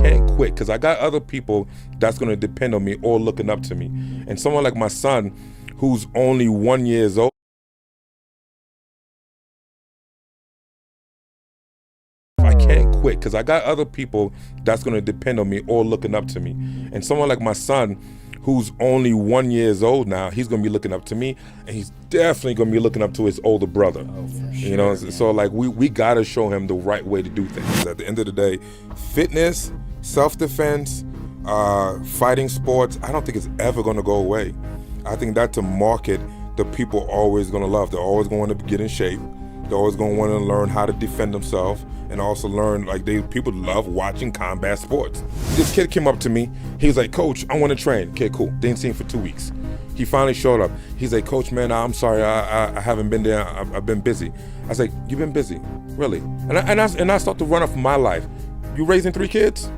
can't quit because I got other people that's going to depend on me or looking up to me. And someone like my son, who's only 1 year old, I can't quit because I got other people that's going to depend on me or looking up to me. And someone like my son, who's only 1 year old now, he's going to be looking up to me, and he's definitely going to be looking up to his older brother. Oh, for sure, you know, so like we got to show him the right way to do things. At the end of the day, fitness, self-defense, fighting sports, I don't think it's ever going to go away. I think that's a market that people are always going to love. They're always going to get in shape. They're always going to want to learn how to defend themselves and also learn, like people love watching combat sports. This kid came up to me. He was like, "Coach, I want to train." Okay, cool. Didn't see him for 2 weeks. He finally showed up. He's like, "Coach, man, I'm sorry. I haven't been there. I've been busy." I was like, "You've been busy? Really?" And I start to run off my life. You raising 3 kids?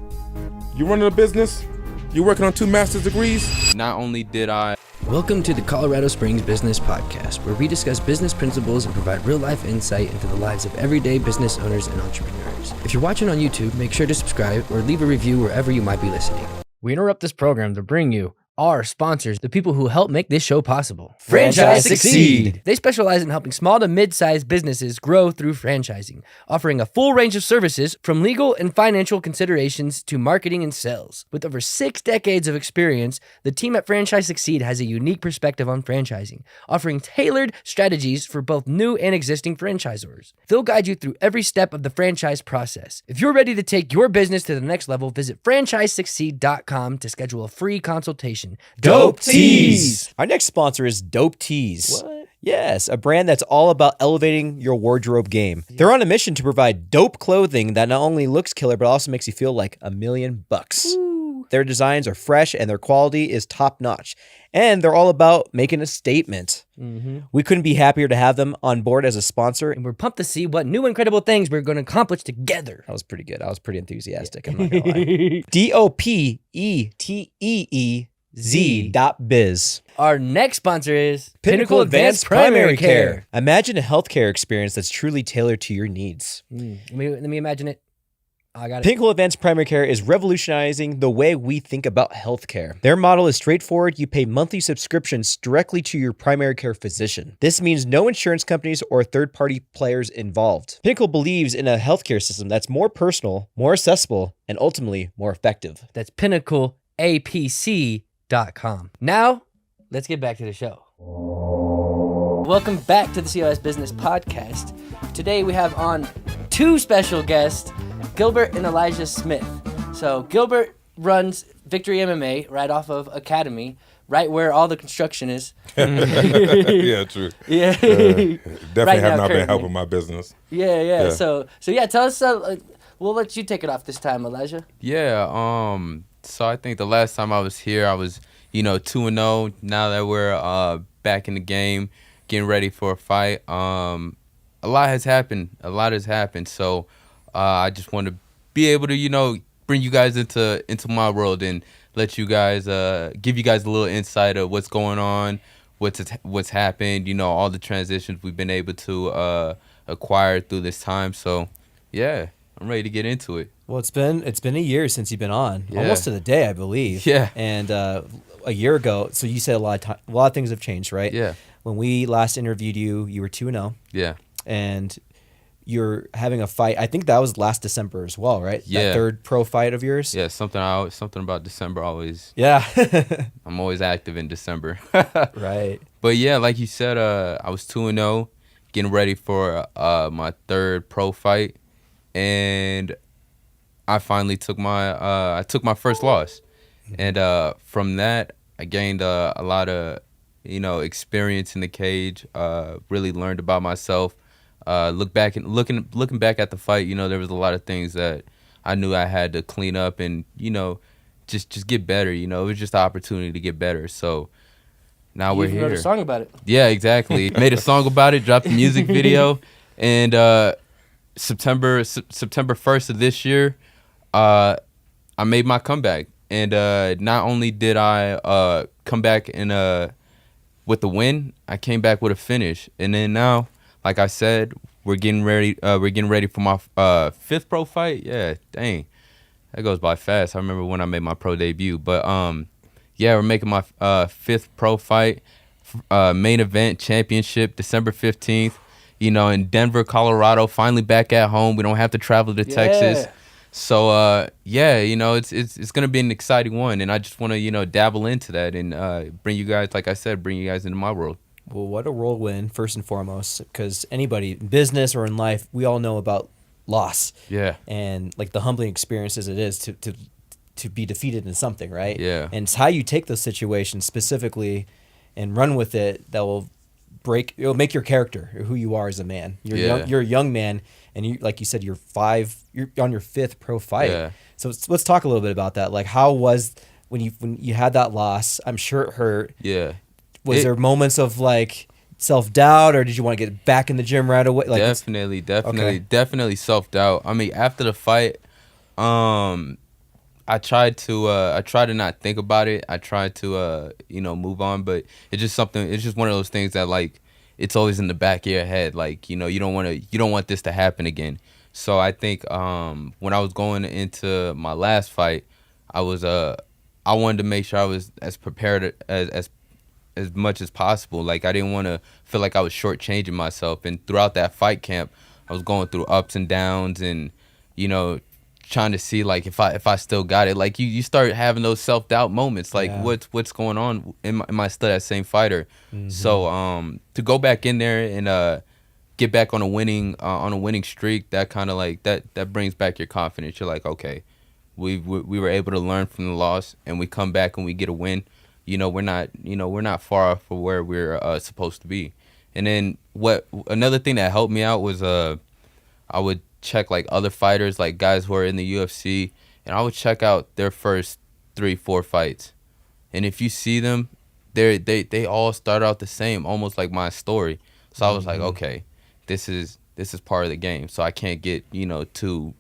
You running a business? You working on 2 master's degrees? Not only did I... Welcome to the Colorado Springs Business Podcast, where we discuss business principles and provide real-life insight into the lives of everyday business owners and entrepreneurs. If you're watching on YouTube, make sure to subscribe or leave a review wherever you might be listening. We interrupt this program to bring you our sponsors, the people who help make this show possible. Franchise Succeed. They specialize in helping small to mid-sized businesses grow through franchising, offering a full range of services from legal and financial considerations to marketing and sales. With over 6 decades of experience, the team at Franchise Succeed has a unique perspective on franchising, offering tailored strategies for both new and existing franchisors. They'll guide you through every step of the franchise process. If you're ready to take your business to the next level, visit franchisesucceed.com to schedule a free consultation. Dope Tees. Our next sponsor is Dope Tees. What? Yes, a brand that's all about elevating your wardrobe game. They're on a mission to provide dope clothing that not only looks killer, but also makes you feel like $1,000,000. Ooh. Their designs are fresh and their quality is top notch. And they're all about making a statement. Mm-hmm. We couldn't be happier to have them on board as a sponsor. And we're pumped to see what new incredible things we're going to accomplish together. That was pretty good. I was pretty enthusiastic. I'm not going to lie. DOPETEEZ.biz. Our next sponsor is Pinnacle Advanced Primary Care. Imagine a healthcare experience that's truly tailored to your needs. Let me imagine it. Oh, I got it. Pinnacle Advanced Primary Care is revolutionizing the way we think about healthcare. Their model is straightforward. You pay monthly subscriptions directly to your primary care physician. This means no insurance companies or third-party players involved. Pinnacle believes in a healthcare system that's more personal, more accessible, and ultimately more effective. That's pinnacleapc.com. Now, let's get back to the show. Welcome back to the COS Business Podcast. Today we have on 2 special guests, Gilbert and Elijah Smith. So Gilbert runs Victory MMA right off of Academy, right where all the construction is. Yeah, true. Yeah. Definitely Right have now, not been currently. helping my business. Yeah. So yeah, tell us. We'll let you take it off this time, Elijah. Yeah, so I think the last time I was here, I was, 2-0. Now that we're back in the game, getting ready for a fight, a lot has happened. So I just want to be able to, bring you guys into my world and let you guys, give you guys a little insight of what's going on, what's happened, all the transitions we've been able to acquire through this time. So, yeah, I'm ready to get into it. Well, it's been a year since you've been on, Yeah. almost to the day, I believe. Yeah. And a year ago, so you said a lot of things have changed, right? Yeah. When we last interviewed you, you were 2-0. Yeah. And you're having a fight. I think that was last December as well, right? Yeah. That third pro fight of yours. Yeah, something about December always. Yeah. I'm always active in December. Right. But yeah, like you said, I was 2-0, getting ready for my third pro fight, and I finally took my first loss, and from that I gained a lot of experience in the cage. Really learned about myself. Looking back at the fight, there was a lot of things that I knew I had to clean up and just get better. It was just an opportunity to get better. So now we're here. You wrote a song about it. Yeah, exactly. Made a song about it, dropped a music video, and September 1st of this year, I made my comeback. And not only did I come back with the win, I came back with a finish. And then now, like I said, we're getting ready for my 5th pro fight. Yeah, dang. That goes by fast. I remember when I made my pro debut. But yeah, we're making my 5th pro fight, main event championship, December 15th. You know, in Denver, Colorado. Finally back at home. We don't have to travel to Texas. So yeah, you know, it's gonna be an exciting one, and I just want to, you know, dabble into that and bring you guys, like I said, bring you guys into my world. Well, what a whirlwind, first and foremost, because anybody in business or in life, we all know about loss. Yeah. And like the humbling experience as it is to be defeated in something, right? Yeah. And it's how you take those situations specifically and run with it that will it'll make your character, who you are as a man. You're a young man, and you, like you said, you're on your 5th pro fight. Yeah. So let's talk a little bit about that. Like, how was when you had that loss? I'm sure it hurt. Yeah. Was there moments of like self-doubt, or did you want to get back in the gym right away? Like, definitely self-doubt. I mean, after the fight, I tried to not think about it. I tried to you know, move on, but it's just one of those things that, like, it's always in the back of your head, like, you know, you don't want this to happen again. So I think when I was going into my last fight, I wanted to make sure I was as prepared as much as possible. Like, I didn't want to feel like I was shortchanging myself. And throughout that fight camp, I was going through ups and downs, and, you know, trying to see, like, if I still got it. Like, you start having those self-doubt moments, like, what's going on? Am I still that same fighter? Mm-hmm. So to go back in there and get back on a winning streak, that kind of, like, that brings back your confidence. You're like, okay, we were able to learn from the loss, and we come back and we get a win. You know, we're not far off from where we're supposed to be. And then another thing that helped me out was I would check, like, other fighters, like guys who are in the UFC, and I would check out their first 3-4 fights. And if you see them, they all start out the same, almost like my story. So I was like, okay, this is part of the game. So I can't get, you know, too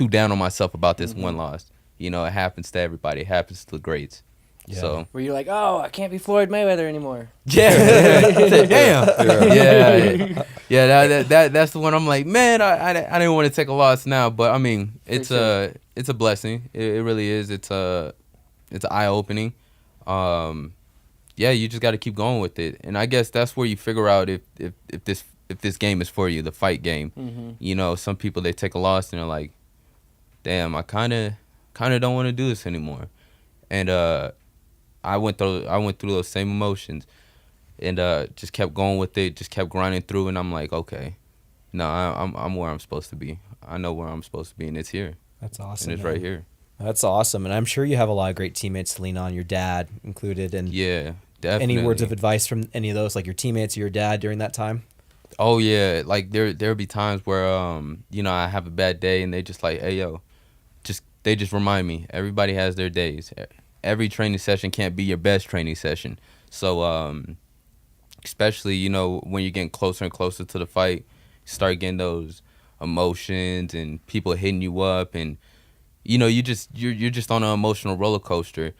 down on myself about this one loss. You know, it happens to everybody. It happens to the greats. Yeah. So were you like, oh, I can't be Floyd Mayweather anymore? Yeah. Damn. Yeah. That's the one. I'm like, man, I didn't want to take a loss now, but I mean, it's a blessing. It really is. It's eye opening. Yeah, you just got to keep going with it, and I guess that's where you figure out if this game is for you, the fight game. Mm-hmm. You know, some people, they take a loss and they're like, damn, I kind of don't want to do this anymore, and I went through those same emotions, and just kept going with it, just kept grinding through, and I'm like, okay, no, I'm where I'm supposed to be. I know where I'm supposed to be, and it's here. That's awesome. And it's right here. That's awesome, and I'm sure you have a lot of great teammates to lean on, your dad included, and yeah, definitely. Any words of advice from any of those, like your teammates or your dad during that time? Oh yeah, like there'll be times where you know, I have a bad day, and they just like, hey yo, they just remind me, everybody has their days. Every training session can't be your best training session. So especially, you know, when you're getting closer and closer to the fight, you start getting those emotions and people hitting you up, and you know, you're just on an emotional roller coaster.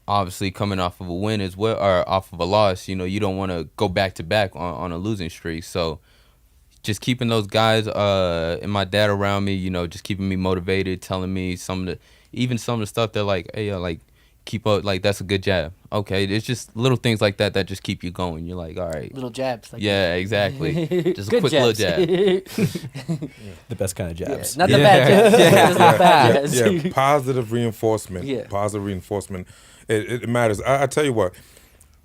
Obviously, coming off of a win as well, or off of a loss, you know, you don't want to go back to back on a losing streak. So just keeping those guys and my dad around me, you know, just keeping me motivated, telling me some of the stuff they're like, hey, like, keep up, like, that's a good jab. Okay, it's just little things like that just keep you going. You're like, all right. Little jabs. Like yeah, exactly. Just a quick jabs. little jab. The best kind of jabs. Yeah, not the bad jabs. Yeah, positive reinforcement. Yeah. Positive reinforcement. It matters. I tell you what,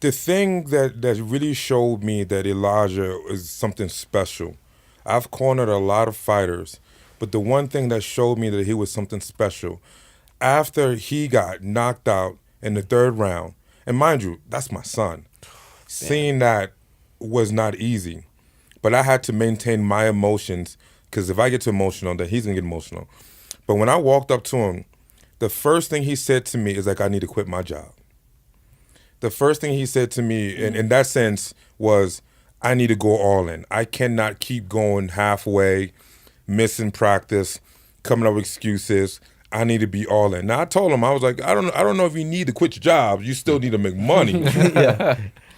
the thing that really showed me that Elijah is something special, I've cornered a lot of fighters, but the one thing that showed me that he was something special, after he got knocked out in the 3rd round, and mind you, that's my son. Seeing that was not easy, but I had to maintain my emotions, because if I get too emotional, then he's going to get emotional. But when I walked up to him, the first thing he said to me is like, I need to quit my job. The first thing he said to me in that sense was, I need to go all in. I cannot keep going halfway, missing practice, coming up with excuses. I need to be all in. Now I told him, I was like, I don't know if you need to quit your job. You still need to make money. Yeah.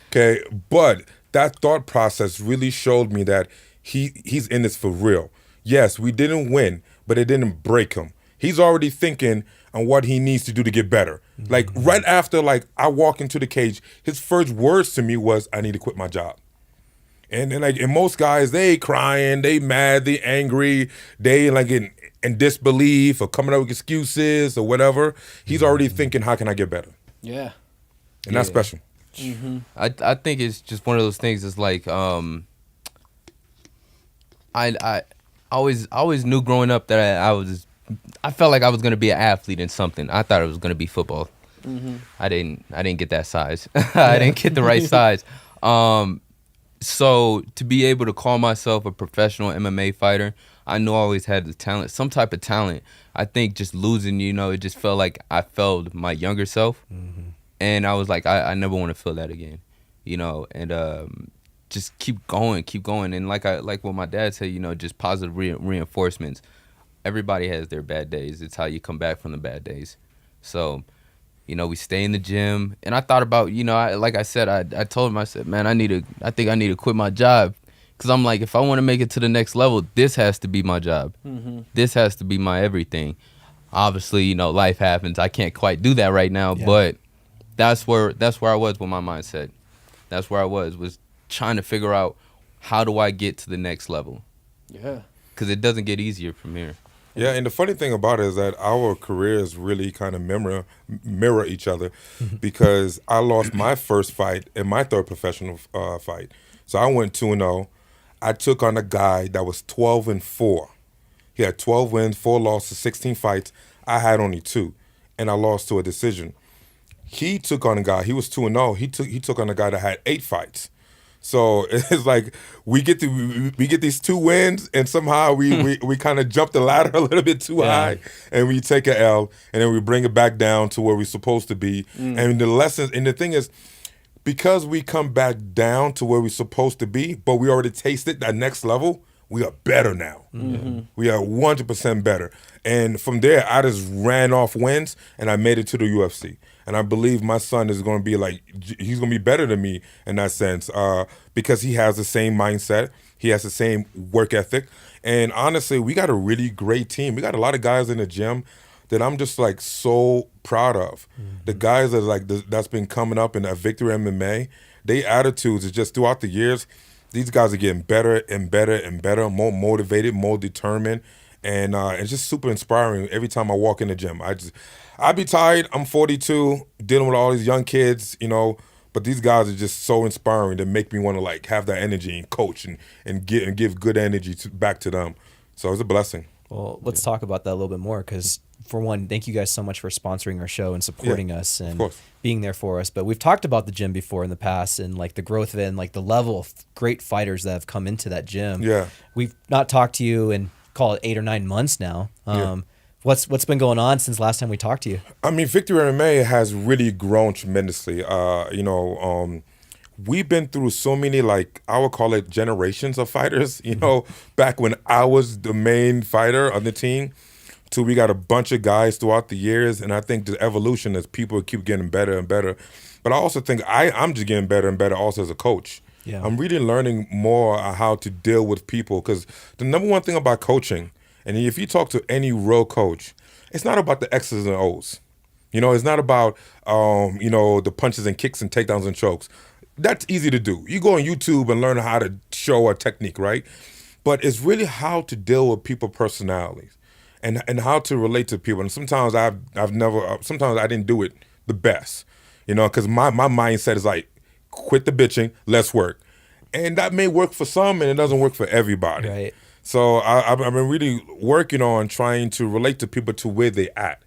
Okay, but that thought process really showed me that he's in this for real. Yes, we didn't win, but it didn't break him. He's already thinking on what he needs to do to get better. Like right after like I walk into the cage, his first words to me was, "I need to quit my job." And then like, and most guys, they crying, they mad, they angry, they like in disbelief or coming up with excuses or whatever. He's already thinking, how can I get better? Yeah. And that's special. I think it's just one of those things. It's like I always knew growing up that I felt like I was gonna be an athlete in something. I thought it was gonna be football. I didn't get that size. I didn't get the right size. So to be able to call myself a professional MMA fighter, I knew I always had the talent, some type of talent. I think just losing, it just felt like I failed my younger self. And I was like, I never want to feel that again, and just keep going. And like what my dad said, just positive reinforcements. Everybody has their bad days. It's how you come back from the bad days. So, we stay in the gym. And I thought about, like I said, I told him, I said, man, I think I need to quit my job. Because I'm like, if I want to make it to the next level, this has to be my job. This has to be my everything. Obviously, life happens. I can't quite do that right now, but that's where I was with my mindset. That's where I was trying to figure out, how do I get to the next level? Yeah. Because it doesn't get easier from here. Yeah, and the funny thing about it is that our careers really kind of mirror each other, because I lost my first fight in my third professional fight. So I went 2-0. I took on a guy that was 12-4. He had 12 wins, 4 losses, 16 fights. I had only 2, and I lost to a decision. He took on a guy, he was 2-0. He took on a guy that had 8 fights. So it's like we get these 2 wins, and somehow we kind of jump the ladder a little bit too high, and we take a L, and then we bring it back down to where we're supposed to be. And the lessons, and the thing is, because we come back down to where we're supposed to be, but we already tasted that next level, we are better now. We are 100% better. And from there, I just ran off wins, and I made it to the UFC. And I believe my son is going to be he's going to be better than me in that sense, because he has the same mindset. He has the same work ethic. And honestly, we got a really great team. We got a lot of guys in the gym that I'm just so proud of. The guys that's been coming up in Victory MMA, their attitudes is just throughout the years, these guys are getting better and better and better, more motivated, more determined. And it's just super inspiring every time I walk in the gym. I'd be tired. I'm 42, dealing with all these young kids, but these guys are just so inspiring that make me want to have that energy and coach and give good energy back to them. So it's a blessing. Well, let's talk about that a little bit more, because for one, thank you guys so much for sponsoring our show and supporting us and being there for us. But we've talked about the gym before in the past, and the growth of it, and the level of great fighters that have come into that gym. Yeah, we've not talked to you in, call it, 8 or 9 months now. What's been going on since last time we talked to you? I mean, Victory MMA has really grown tremendously. We've been through so many, I would call it generations of fighters. Back when I was the main fighter on the team, to we got a bunch of guys throughout the years, and I think the evolution is people keep getting better and better. But I also think I'm just getting better and better also as a coach. Yeah. I'm really learning more how to deal with people, because the number one thing about coaching, and if you talk to any real coach, it's not about the X's and O's. It's not about, the punches and kicks and takedowns and chokes. That's easy to do. You go on YouTube and learn how to show a technique, right? But it's really how to deal with people's personalities and how to relate to people. And sometimes sometimes I didn't do it the best, because my mindset is quit the bitching, let's work. And that may work for some, and it doesn't work for everybody. Right. So I've been really working on trying to relate to people to where they at,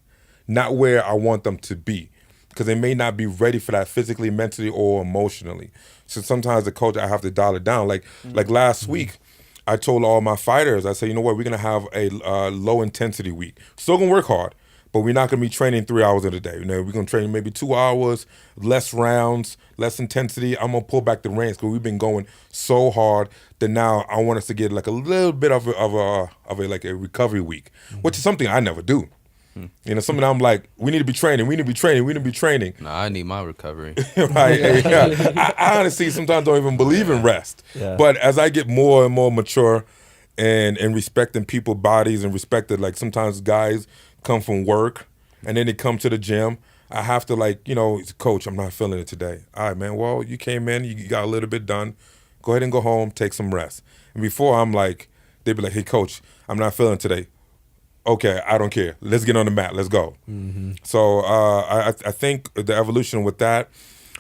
not where I want them to be, because they may not be ready for that physically, mentally, or emotionally. So sometimes the coach, I have to dial it down. Like last week, I told all my fighters, I said, you know what, we're going to have a low intensity week. Still going to work hard, but we're not going to be training 3 hours in a day. We're going to train maybe 2 hours, less rounds, less intensity. I'm going to pull back the reins, because we've been going so hard that now I want us to get a little bit of a recovery week, which is something I never do. Something I'm we need to be training. No, I need my recovery. Right. I honestly sometimes don't even believe in rest. Yeah. But as I get more and more mature and respecting people's bodies and respected, sometimes guys come from work, and then they come to the gym. I have to like, coach, I'm not feeling it today. All right, man, well, you came in, you got a little bit done. Go ahead and go home, take some rest. And before I'm like, they'd be like, hey, coach, I'm not feeling today. Okay, I don't care. Let's get on the mat. Let's go. Mm-hmm. So I think the evolution with that.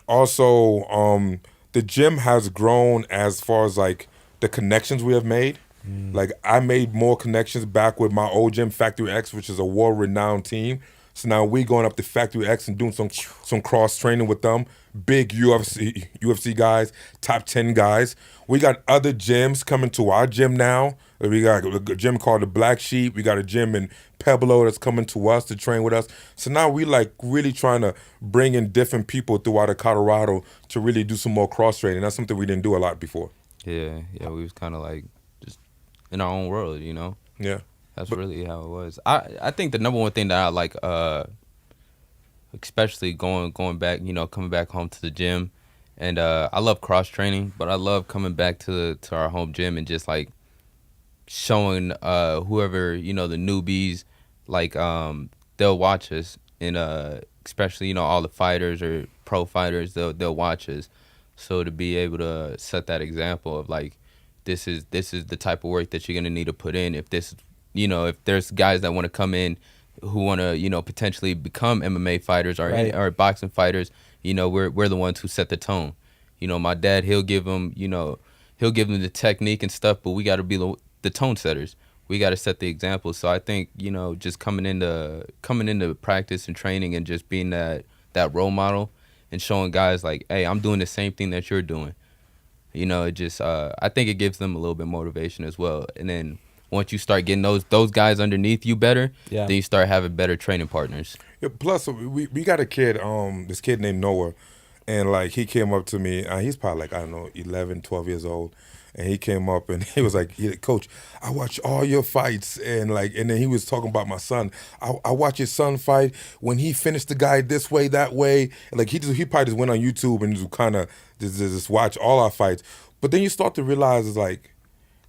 Also, the gym has grown as far as like the connections we have made. Like I made more connections back with my old gym, Factory X, which is a world-renowned team. So now we going up to Factory X and doing some cross training with them. Big UFC guys, top 10 guys. We got other gyms coming to our gym now. We got a gym called the Black Sheep. We got a gym in Pueblo that's coming to us to train with us. So now we like really trying to bring in different people throughout the Colorado to really do some more cross training. That's something we didn't do a lot before. Yeah, we was kind of like just in our own world, Yeah. That's really how it was. I think the number one thing that I like, especially going back, coming back home to the gym, and I love cross training, but I love coming back to our home gym and just like showing whoever the newbies, like they'll watch us, and especially all the fighters or pro fighters, they'll watch us. So to be able to set that example of like this is the type of work that you're gonna need to put in if this. If there's guys that want to come in who want to, potentially become MMA fighters or boxing fighters, we're the ones who set the tone. My dad, he'll give them the technique and stuff, but we got to be the tone setters. We got to set the example. So I think, just coming into practice and training and just being that role model and showing guys like, hey, I'm doing the same thing that you're doing. It just, I think it gives them a little bit of motivation as well. And then once you start getting those guys underneath you better, then you start having better training partners. Yeah, plus, we got a kid, this kid named Noah, and like he came up to me. He's probably like, I don't know, 11, 12 years old. And he came up and he was like, Coach, I watch all your fights. And then he was talking about my son. I watch his son fight. When he finished the guy this way, that way. Like he probably just went on YouTube and just kind of just watch all our fights. But then you start to realize it's like,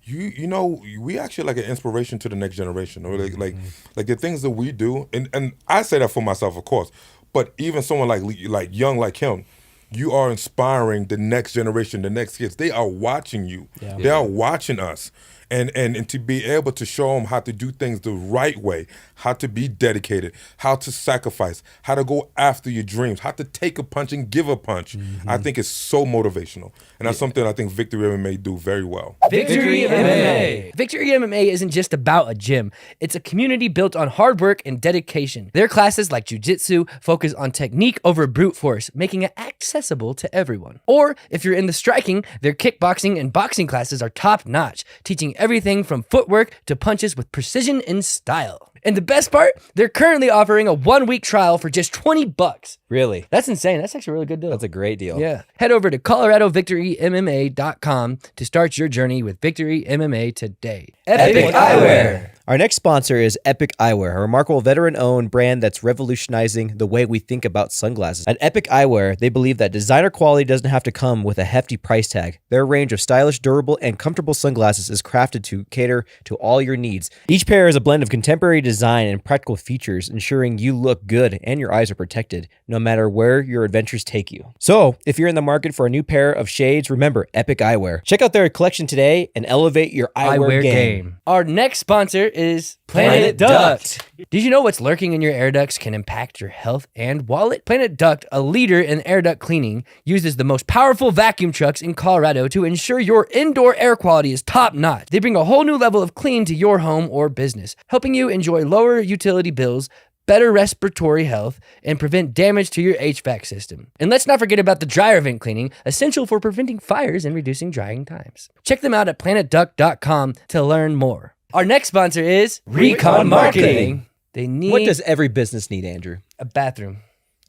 we actually like an inspiration to the next generation. Or like the things that we do, and I say that for myself, of course. But even someone like young like him, you are inspiring the next generation, the next kids. They are watching you. Yeah. They are watching us. And to be able to show them how to do things the right way, how to be dedicated, how to sacrifice, how to go after your dreams, how to take a punch and give a punch, I think it's so motivational. And that's something I think Victory MMA do very well. Victory MMA. Victory MMA isn't just about a gym. It's a community built on hard work and dedication. Their classes like jiu-jitsu focus on technique over brute force, making it accessible to everyone. Or if you're into striking, their kickboxing and boxing classes are top-notch, teaching everything from footwork to punches with precision and style. And the best part, they're currently offering a 1-week trial for just $20. Really? That's insane. That's actually a really good deal. That's a great deal. Yeah. Head over to ColoradoVictoryMMA.com to start your journey with Victory MMA today. Epic Eyewear. Our next sponsor is Epic Eyewear, a remarkable veteran-owned brand that's revolutionizing the way we think about sunglasses. At Epic Eyewear, they believe that designer quality doesn't have to come with a hefty price tag. Their range of stylish, durable, and comfortable sunglasses is crafted to cater to all your needs. Each pair is a blend of contemporary design and practical features, ensuring you look good and your eyes are protected, no matter where your adventures take you. So, if you're in the market for a new pair of shades, remember Epic Eyewear. Check out their collection today and elevate your eyewear game. Our next sponsor is Planet Duct. Did you know what's lurking in your air ducts can impact your health and wallet? Planet Duct, a leader in air duct cleaning, uses the most powerful vacuum trucks in Colorado to ensure your indoor air quality is top-notch. They bring a whole new level of clean to your home or business, helping you enjoy lower utility bills, better respiratory health, and prevent damage to your HVAC system. And let's not forget about the dryer vent cleaning, essential for preventing fires and reducing drying times. Check them out at planetduct.com to learn more. Our next sponsor is Recon Marketing. What does every business need, Andrew? A bathroom.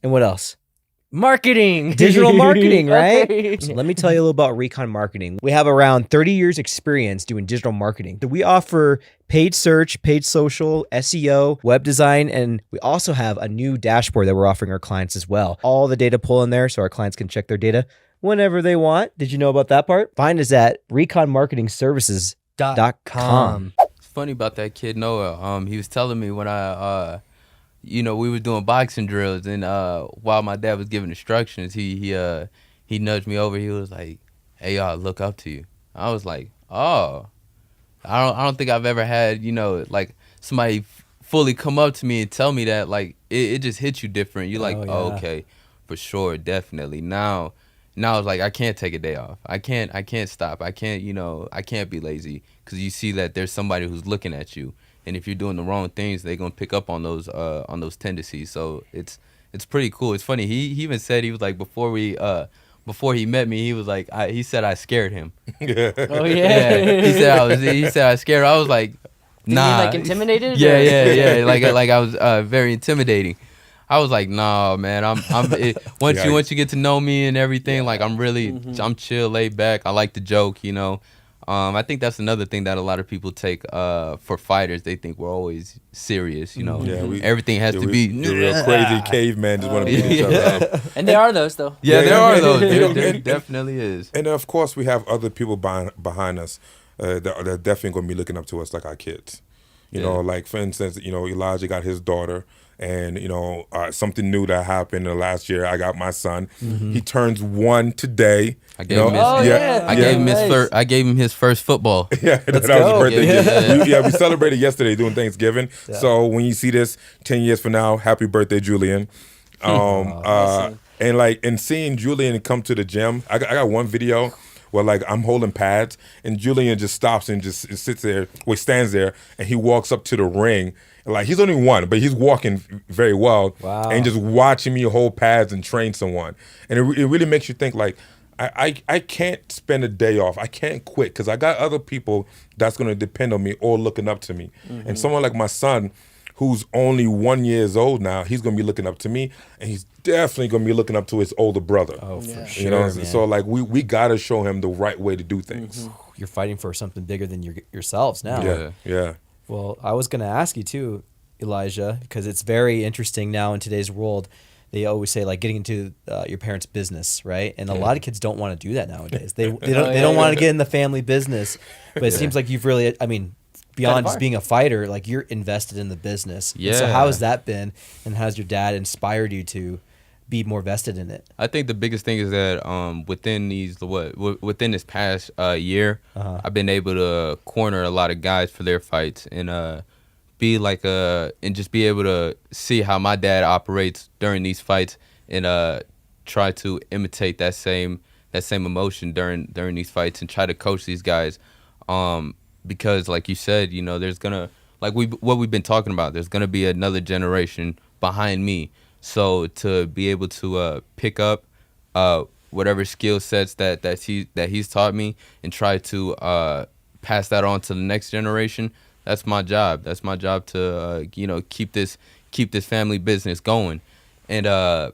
And what else? Marketing. Digital marketing, right? Okay. So let me tell you a little about Recon Marketing. We have around 30 years experience doing digital marketing. We offer paid search, paid social, SEO, web design, and we also have a new dashboard that we're offering our clients as well. All the data pull in there so our clients can check their data whenever they want. Did you know about that part? Find us at reconmarketingservices.com. It's funny about that kid Noah. He was telling me when I we were doing boxing drills, and while my dad was giving instructions, he nudged me over. He was like, "Hey, y'all, look up to you." I was like, "Oh, I don't think I've ever had like somebody fully come up to me and tell me that. Like it just hits you different. You're like, oh, okay, for sure, definitely. Now it's like I can't take a day off. I can't stop. I can't I can't be lazy because you see that there's somebody who's looking at you, and if you're doing the wrong things, they're gonna pick up on those tendencies. So it's pretty cool. It's funny. He even said, he was like, before he met me, he was like, he said I scared him. Yeah. Oh yeah. He said I scared him. I was like, nah. You mean, like intimidated? Yeah. Like I was very intimidating. I was like, nah, man. Once you get to know me and everything, like I'm really, I'm chill, laid back. I like to joke, I think that's another thing that a lot of people take for fighters. They think we're always serious, everything has to be. The real crazy caveman just want to beat each other up. And there are those though. Yeah, there are those. There definitely is. And of course, we have other people behind us that are definitely going to be looking up to us like our kids. Like for instance, Elijah got his daughter. And something new that happened last year. I got my son. He turns 1 today. I gave him I gave him his first football. Yeah, that was his birthday gift. We celebrated yesterday doing Thanksgiving. Yeah. So when you see this 10 years from now, happy birthday, Julian. And seeing Julian come to the gym, I got one video where like I'm holding pads and Julian just stops and just sits there, stands there, and he walks up to the ring. Like he's only 1, but he's walking very well. Wow. And just watching me hold pads and train someone. And it really makes you think like, I can't spend a day off. I can't quit because I got other people that's going to depend on me or looking up to me. And someone like my son, who's only 1 year old now, he's going to be looking up to me, and he's definitely going to be looking up to his older brother. Oh, for sure, man. So like we got to show him the right way to do things. You're fighting for something bigger than yourselves now. Yeah. Well, I was going to ask you too, Elijah, because it's very interesting now in today's world. They always say like getting into your parents' business, right? And a lot of kids don't want to do that nowadays. They don't want to get in the family business. But it seems like you've really, beyond just being a fighter, like you're invested in the business. Yeah. And so how has that been, and how's your dad inspired you to be more vested in it? I think the biggest thing is that within this past year, I've been able to corner a lot of guys for their fights and just be able to see how my dad operates during these fights and try to imitate that same emotion during these fights and try to coach these guys. Because like you said, there's gonna, like what we've been talking about, there's gonna be another generation behind me. So to be able to pick up whatever skill sets that he's taught me and try to pass that on to the next generation, that's my job. That's my job to keep this family business going. And I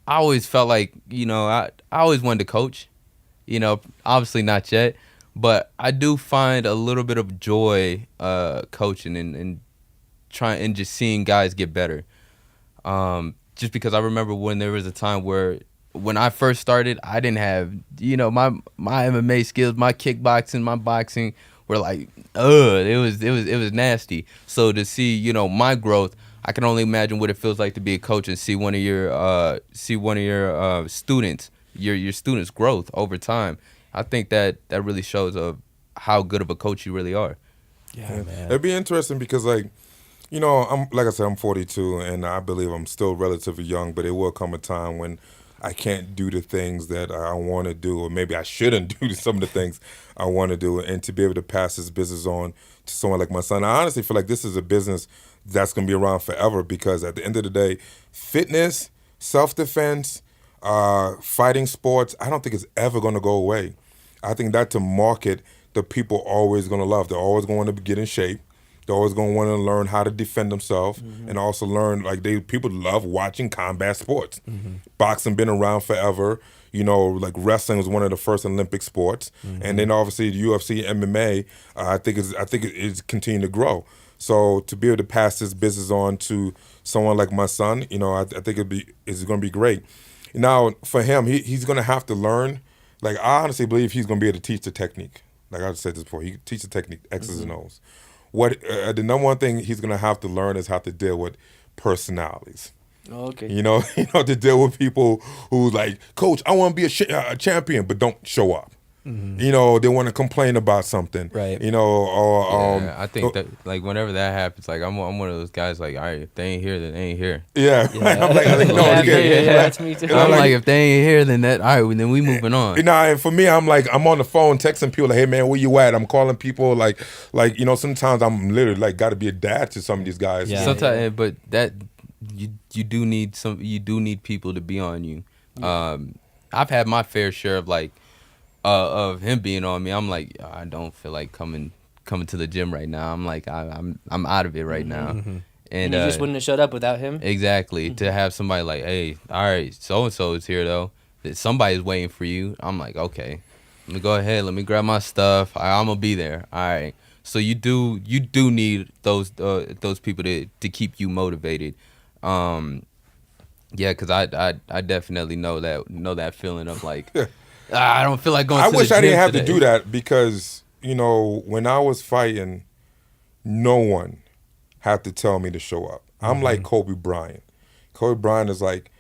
always felt like I always wanted to coach. Obviously not yet. But I do find a little bit of joy coaching and trying and just seeing guys get better. Just because I remember when there was a time where when I first started, I didn't have my MMA skills, my kickboxing, my boxing were like it was nasty. So to see my growth, I can only imagine what it feels like to be a coach and see one of your students, your students' growth over time. I think that really shows of how good of a coach you really are. Yeah, man. It'd be interesting because, like I said, I'm 42, and I believe I'm still relatively young, but it will come a time when I can't do the things that I want to do, or maybe I shouldn't do some of the things I want to do, and to be able to pass this business on to someone like my son. I honestly feel like this is a business that's going to be around forever because at the end of the day, fitness, self-defense, fighting sports, I don't think it's ever going to go away. I think that's a market that people are always going to love. They're always going to get in shape. They're always going to want to learn how to defend themselves and also learn, people love watching combat sports. Boxing been around forever. Like wrestling was one of the first Olympic sports. And then obviously the UFC, MMA, I think it's continuing to grow. So to be able to pass this business on to someone like my son, I think it's going to be great. Now, for him, he's going to have to learn. Like, I honestly believe he's going to be able to teach the technique. Like I said this before, he can teach the technique, X's and O's. What the number one thing he's going to have to learn is how to deal with personalities. Okay. You know, to deal with people who like, Coach, I want to be a champion, but don't show up. You know, they want to complain about something. Right. You know, or I think that like whenever that happens, like I'm one of those guys. Like, all right, if they ain't here, then they ain't here. Yeah. I'm like, no, Yeah, again. that's me too. I'm like, if they ain't here, then that all right, then we moving on. You know, and for me, I'm like, I'm on the phone texting people like, hey man, where you at? I'm calling people like, you know, sometimes I'm literally like, got to be a dad to some of these guys. Yeah. Sometimes, but that you do need people to be on you. I've had my fair share of like of him being on me. I'm like, I don't feel like coming to the gym right now. I'm like, I'm out of it right now. And you just wouldn't have showed up without him. Exactly. To have somebody like, hey, all right, so and so is here though. That somebody's waiting for you. I'm like, okay, let me go ahead. Let me grab my stuff. I'm gonna be there. All right. So you do need those people to keep you motivated. Yeah, because I definitely know that feeling of like, I don't feel like going to the gym. I wish I didn't have today. to do that because, you know, when I was fighting, no one had to tell me to show up. I'm like Kobe Bryant. Kobe Bryant is like,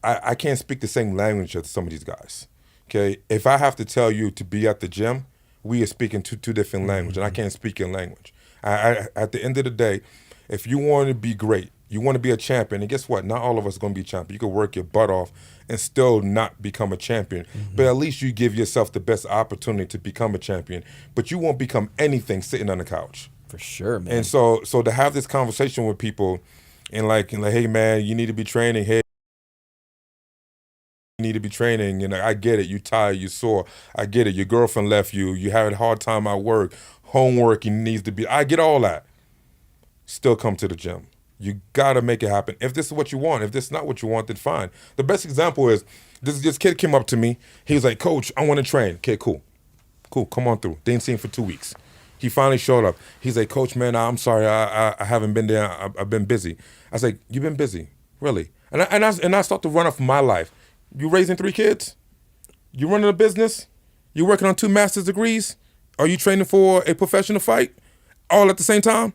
I can't speak the same language as some of these guys. Okay, if I have to tell you to be at the gym, we are speaking two different languages, and I can't speak your language. At the end of the day, if you want to be great, you want to be a champion, and guess what? Not all of us are going to be champions. You can work your butt off and still not become a champion, but at least you give yourself the best opportunity to become a champion. But you won't become anything sitting on the couch. For sure, man. And so to have this conversation with people, and like, hey man, you need to be training. Hey, you need to be training. You know, I get it. You tired. You sore. I get it. Your girlfriend left you. You having a hard time at work. Homework needs to be. I get all that. Still come to the gym. You gotta make it happen. If this is what you want, if this is not what you want, then fine. The best example is this kid came up to me. He was like, Coach, I want to train. Okay, cool, come on through. Didn't see him for 2 weeks. He finally showed up. He's like, Coach, man, I'm sorry, I haven't been there. I've been busy. I was like, you've been busy, really? And I start to run off my life. You raising 3 kids? You running a business? You working on 2 master's degrees? Are you training for a professional fight? All at the same time?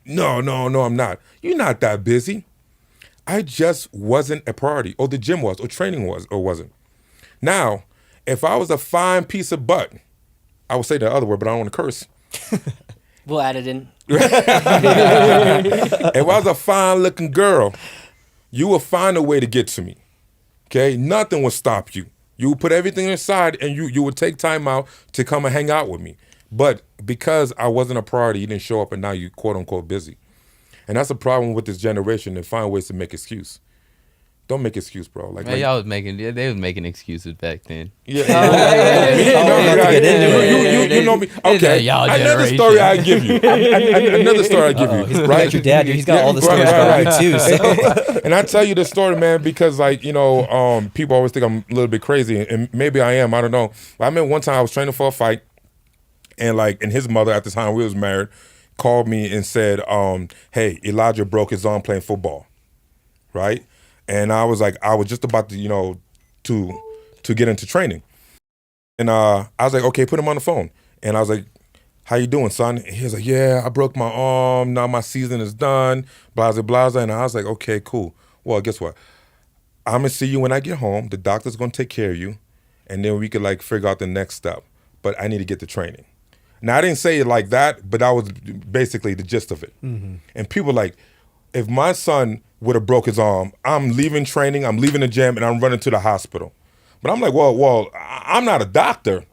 No, I'm not. You're not that busy. I just wasn't a priority, or the gym was, or training was, or wasn't. Now, if I was a fine piece of butt, I would say the other word, but I don't want to curse. We'll add it in. If I was a fine-looking girl, you would find a way to get to me. Okay? Nothing would stop you. You would put everything aside, and you would take time out to come and hang out with me. But because I wasn't a priority, you didn't show up, and now you quote unquote busy. And that's the problem with this generation. They find ways to make excuse. Don't make excuse, bro. Like, Man, they was making excuses back then. yeah. You Yeah. know me. Okay. Y'all Another generation. story I give you. Another story I give you. He's Right? got your dad. He's got all the stories Right. about you too. So. And I tell you this story, man, because like, you know, people always think I'm a little bit crazy, and maybe I am. I don't know. But I remember one time I was training for a fight, and his mother at the time we was married called me and said, hey, Elijah broke his arm playing football, right? And I was just about to, you know, to get into training. And I was like, okay, put him on the phone. And I was like, how you doing, son? And he was like, yeah, I broke my arm. Now my season is done, blah, blah, blah. And I was like, okay, cool. Well, guess what? I'm going to see you when I get home. The doctor's going to take care of you. And then we could like figure out the next step. But I need to get to training. Now, I didn't say it like that, but that was basically the gist of it. Mm-hmm. And people like, if my son would have broke his arm, I'm leaving training, I'm leaving the gym, and I'm running to the hospital. But I'm like, well, I'm not a doctor.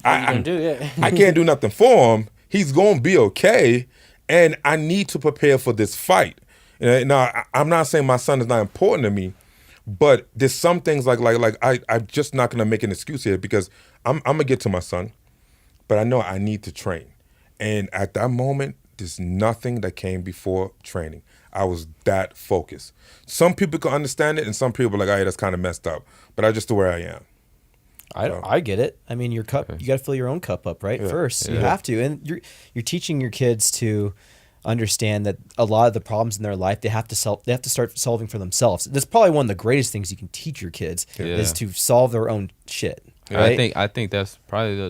I can't do nothing for him. He's going to be okay, and I need to prepare for this fight. Now, I'm not saying my son is not important to me, but there's some things like I'm just not going to make an excuse here because I'm going to get to my son, but I know I need to train. And at that moment, there's nothing that came before training. I was that focused. Some people can understand it, and some people are like, "Hey, that's kind of messed up." But I just the way I am. I get it. I mean, your cup. You got to fill your own cup up, right? First, you have to, and you're teaching your kids to understand that a lot of the problems in their life they have to start solving for themselves. That's probably one of the greatest things you can teach your kids is to solve their own shit. Right? I think that's probably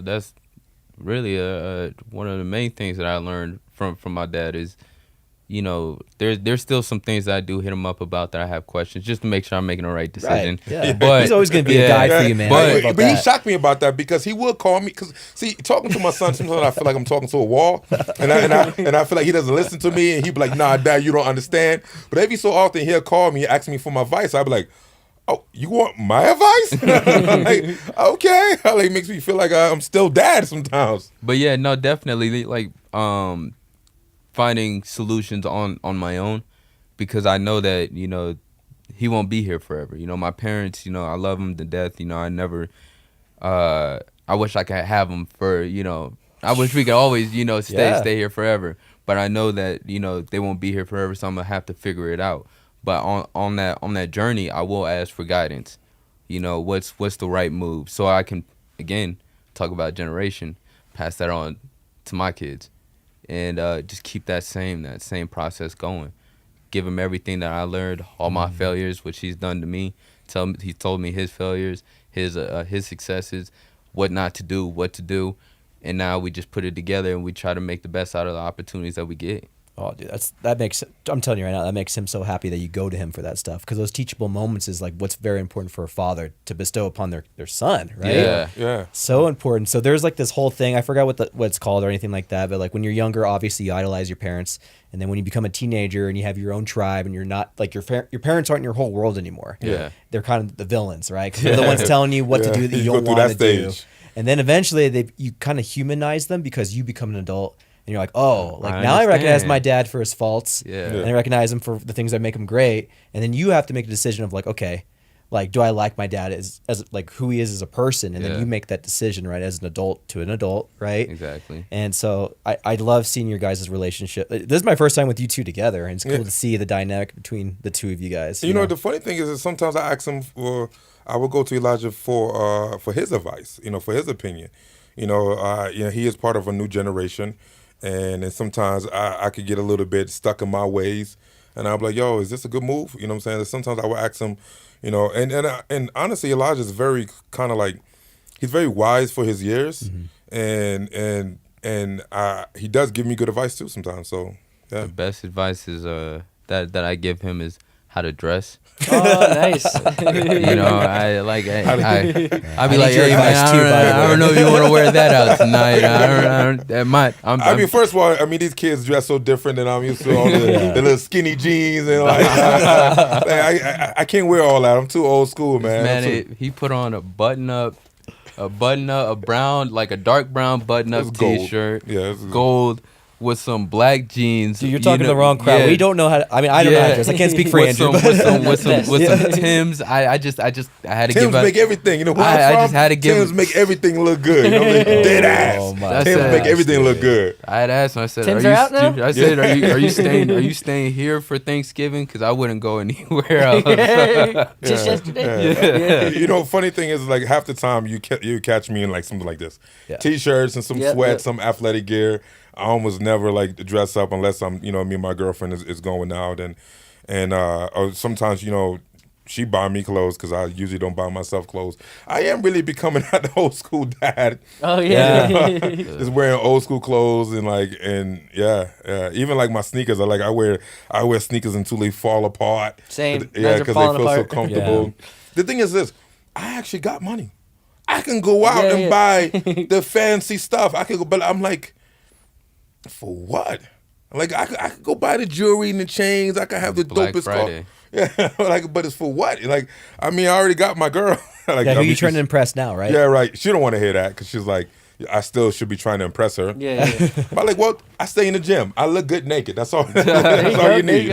really one of the main things that I learned from my dad is you know, there's still some things that I do hit him up about that I have questions just to make sure I'm making the right decision. Right. Yeah. But he's always going to be a guide for you, man. But he shocked me about that because he would call me. Because see, talking to my son, sometimes I feel like I'm talking to a wall, and I feel like he doesn't listen to me, and he'd be like, "Nah, Dad, you don't understand." But every so often he'll call me, ask me for my advice. I'd be like, "Oh, you want my advice?" Like, okay, like makes me feel like I'm still dad sometimes. But yeah, no, definitely like finding solutions on my own, because I know that, you know, he won't be here forever. You know, my parents, you know, I love them to death. You know, I never, I wish I could have them for, you know, I wish we could always, you know, stay here forever. But I know that, you know, they won't be here forever, so I'm gonna have to figure it out. But on that journey, I will ask for guidance. You know, what's the right move, so I can, again, talk about generation, pass that on to my kids, and just keep that same process going. Give him everything that I learned, all my failures, which he's done to me. He told me his failures, his successes, what not to do, what to do, and now we just put it together and we try to make the best out of the opportunities that we get. Oh, dude, I'm telling you right now, that makes him so happy that you go to him for that stuff, because those teachable moments is like what's very important for a father to bestow upon their son, right? Yeah. So important. So there's like this whole thing, I forgot what it's called or anything like that, but like when you're younger, obviously you idolize your parents, and then when you become a teenager and you have your own tribe and you're not like your parents aren't your whole world anymore. Yeah. They're kind of the villains, right? Because they're the ones telling you what to do that you don't want to do. And then eventually you kind of humanize them because you become an adult. And you're like, oh, like now I recognize my dad for his faults, and I recognize him for the things that make him great. And then you have to make a decision of like, okay, like, do I like my dad as like who he is as a person? And then you make that decision, right, as an adult to an adult, right? Exactly. And so I love seeing your guys' relationship. This is my first time with you two together, and it's cool to see the dynamic between the two of you guys. You know, the funny thing is that sometimes I ask him I will go to Elijah for his advice, you know, for his opinion. You know, he is part of a new generation. And sometimes I could get a little bit stuck in my ways, and I'll be like, "Yo, is this a good move?" You know what I'm saying? And sometimes I will ask him, you know, and honestly, Elijah's very kind of like, he's very wise for his years, and he does give me good advice too sometimes. So yeah, the best advice is that I give him is how to dress. Oh, nice. You know, I be like, hey man, I don't know if you want to wear that out tonight. I mean, first of all, these kids dress so different than I'm used to. All the little skinny jeans and like, I can't wear all that. I'm too old school, man. Man, he put on a button-up, a brown, like a dark brown button-up T-shirt. Yeah, gold. With some black jeans. Dude, you're talking to the wrong crowd. We don't know how to, I don't know how to dress. I can't speak for Andrew. With some Timbs. I had to Timbs make everything. You know where I'm from? I just had to give Timbs make everything look good. You know, like, dead ass. Timbs make everything look good. I had asked him. I said, Timbs are out now? I said, are you staying here for Thanksgiving? Because I wouldn't go anywhere else. Just yesterday. You know, funny thing is, like, half the time you catch me in like something like this. T-shirts and some sweats, some athletic gear. I almost never like to dress up unless I'm, you know, me and my girlfriend is going out, and or sometimes, you know, she buy me clothes because I usually don't buy myself clothes. I am really becoming that old school dad. Oh yeah, just wearing old school clothes and even like my sneakers. I wear sneakers until they fall apart. Same. Yeah, because they feel so comfortable. Yeah. The thing is this: I actually got money. I can go out and buy the fancy stuff. I can go, but I'm like, for what? Like I could go buy the jewelry and the chains. I could have the Black dopest Friday. car. Yeah, like, but it's for what? Like, I already got my girl. Like, who you trying to impress now, right? Yeah, right. She don't want to hear that because she's like, I still should be trying to impress her. Yeah. But I'm like, well, I stay in the gym. I look good naked. That's all. That's all you need.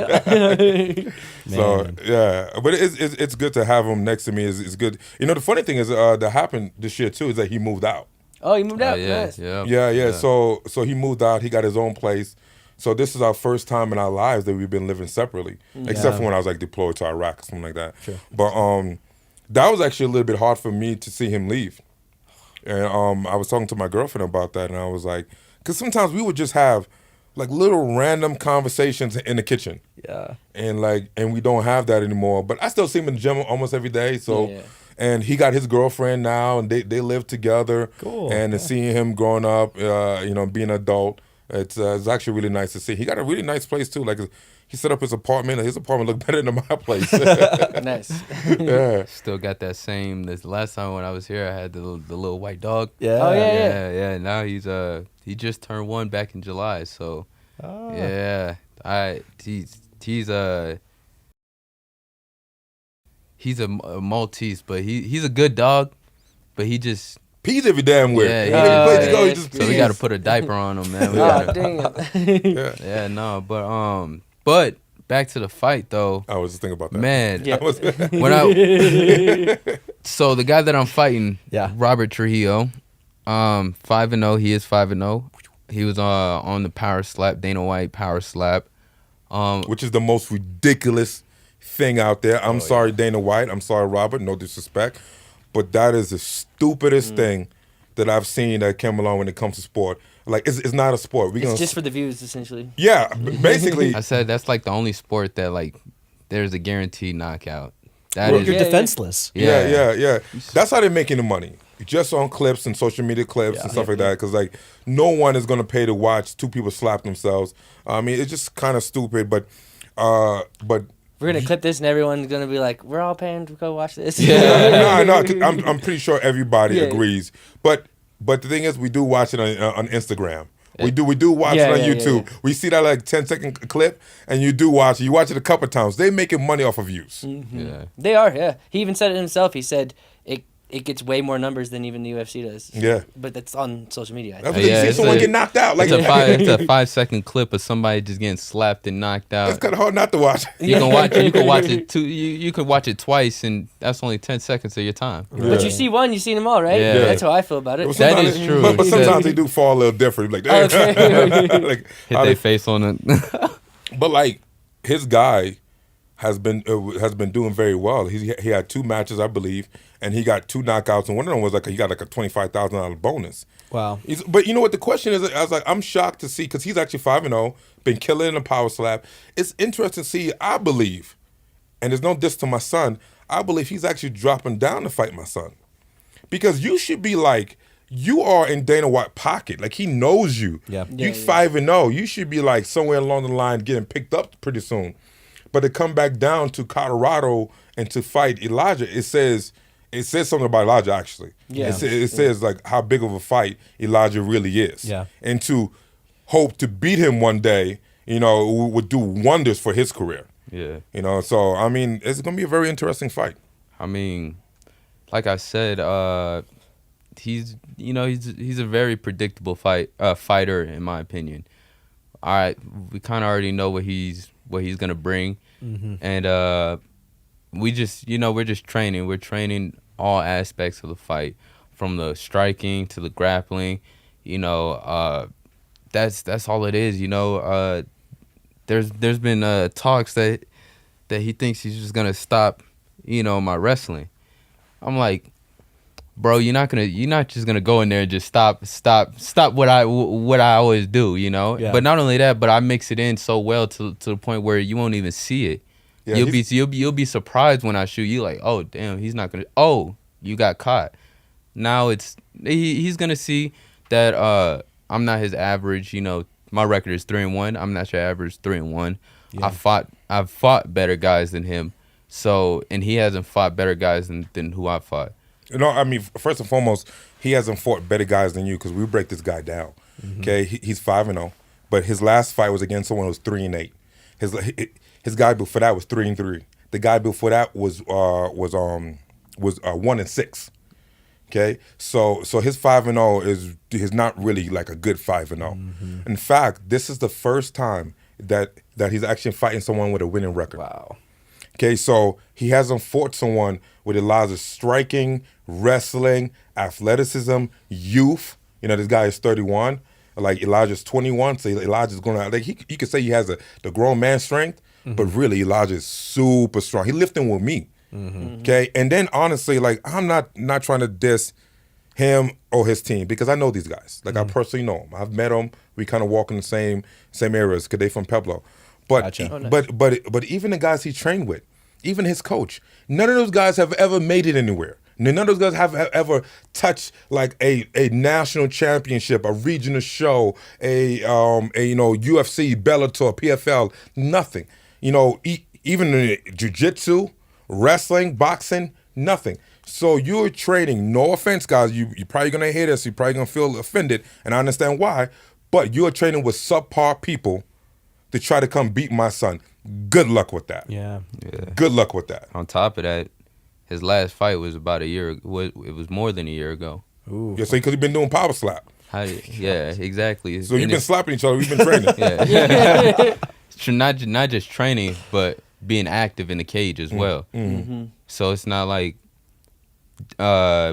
So yeah, but it's good to have him next to me. It's good. You know, the funny thing is that happened this year too is that he moved out. Oh, he moved out. Yeah, Nice. Yeah. So he moved out. He got his own place. So this is our first time in our lives that we've been living separately, except for when I was like deployed to Iraq or something like that. Sure. But that was actually a little bit hard for me to see him leave. And I was talking to my girlfriend about that, and I was like, because sometimes we would just have like little random conversations in the kitchen. Yeah. And we don't have that anymore. But I still see him in the gym almost every day. So. Yeah. And he got his girlfriend now, and they live together. Cool. And seeing him growing up, you know, being an adult, It's actually really nice to see. He got a really nice place too. Like he set up his apartment. His apartment looked better than my place. Nice. Yeah. Still got that same. This last time when I was here, I had the little white dog. Yeah. Oh, yeah. Yeah. Now he just turned 1 back in July. So Oh. yeah, he's a Maltese, but he's a good dog, but he just. Pees every damn where. Yeah, Every place you go, he yeah. just So we pees. got to put a diaper on him, man. We Oh, gotta, damn. yeah, no, but back to the fight though, I was just thinking about that. man. Yeah. When I so the guy that I'm fighting, Yeah. Robert Trujillo, 5-0. He is 5-0. He was on the power slap, Dana White power slap. Which is the most ridiculous thing out there. I'm sorry, Dana White. I'm sorry, Robert. No disrespect. But that is the stupidest thing that I've seen that came along when it comes to sport. Like, it's not a sport. It's just for the views, essentially. Yeah, basically. I said that's like the only sport that like there's a guaranteed knockout. That Well, is, You're Yeah, defenseless. Yeah. That's how they're making the money. Just on clips and social media clips and stuff like that. Because, like, no one is going to pay to watch two people slap themselves. I mean, it's just kind of stupid. But We're going to clip this and everyone's going to be like, we're all paying to go watch this. no, 'cause I'm pretty sure everybody Yeah. agrees. But the thing is, we do watch it on Instagram. We do watch it on YouTube. We see that like 10-second clip, and you do watch it. You watch it a couple times. They making money off of views. yeah. They are, yeah. He even said it himself. He said it gets way more numbers than even the UFC does. Yeah. But that's on social media. I That's think. what Yeah, you see it's someone a- get knocked out. Like It's a 5-second clip of somebody just getting slapped and knocked out. it's kind of hard not to watch. You can watch it. You can watch it you could watch it twice, and that's only 10 seconds of your time. But you see one, you seen them all, right? Yeah. That's how I feel about it. But That sometimes- is true. But He sometimes said- they do fall a little different. Like, Okay. like Hit how their they- face on it. but like his guy has been doing very well. He had 2 matches, I believe, and he got 2 knockouts, and one of them was like he got like a $25,000 bonus. Wow. But you know what the question is? I was like, I'm shocked to see because he's actually 5-0, been killing in a power slap. It's interesting to see. I believe, and there's no diss to my son. I believe he's actually dropping down to fight my son, because you should be like. You are in Dana White's pocket. Like, he knows you. Yeah. You 5-0. You should be like somewhere along the line getting picked up pretty soon. But to come back down to Colorado and to fight Elijah, it says something about Elijah actually. Yeah. It says like how big of a fight Elijah really is. Yeah. And to hope to beat him one day, would do wonders for his career. Yeah. So I mean, it's gonna be a very interesting fight. I mean, like I said, he's a very predictable fighter in my opinion. All right, we kind of already know what he's gonna bring, and we just we're just training. We're training all aspects of the fight, from the striking to the grappling. That's all it is. There's been talks that he thinks he's just gonna stop my wrestling. I'm like, bro, you're not just gonna go in there and just stop what I always do, Yeah. But not only that, but I mix it in so well to the point where you won't even see it. Yeah, you'll be surprised when I shoot you, like, oh damn, he's not gonna. Oh, you got caught. Now he's gonna see that I'm not his average. My record is 3-1. I'm not your average 3-1. Yeah. I've fought better guys than him. So, and he hasn't fought better guys than who I fought. I mean, first and foremost, he hasn't fought better guys than you because we break this guy down. Okay, he's 5-0, but his last fight was against someone who was 3-8. His guy before that was 3-3. The guy before that was 1-6. Okay, so his 5-0 is not really like a good 5-0. In fact, this is the first time that he's actually fighting someone with a winning record. Wow. Okay, so he hasn't fought someone with Elijah's striking, wrestling, athleticism, youth. This guy is 31. Like, Elijah's 21, so Elijah's going to, like, you could say he has the grown man strength, but really Elijah's super strong. He lifting with me. Okay, and then honestly, like, I'm not trying to diss him or his team because I know these guys. Like, I personally know them. I've met them. We kind of walk in the same areas because they from Pueblo. But Gotcha. Oh, nice. but even the guys he trained with, even his coach, none of those guys have ever made it anywhere. None of those guys have ever touched like a national championship, a regional show, a UFC, Bellator, PFL, nothing. Even in jiu-jitsu, wrestling, boxing, nothing. So you're training, no offense, guys, you're probably going to hear this, you're probably going to feel offended, and I understand why, but you're training with subpar people to try to come beat my son. Good luck with that. Yeah. Good luck with that. On top of that, his last fight was about a year. It was more than a year ago. Ooh. Yeah, so because you've been doing power slap. Yeah, exactly. So you've been slapping each other. We've been training. Yeah. Not just training, but being active in the cage as well. Mm-hmm. So it's not like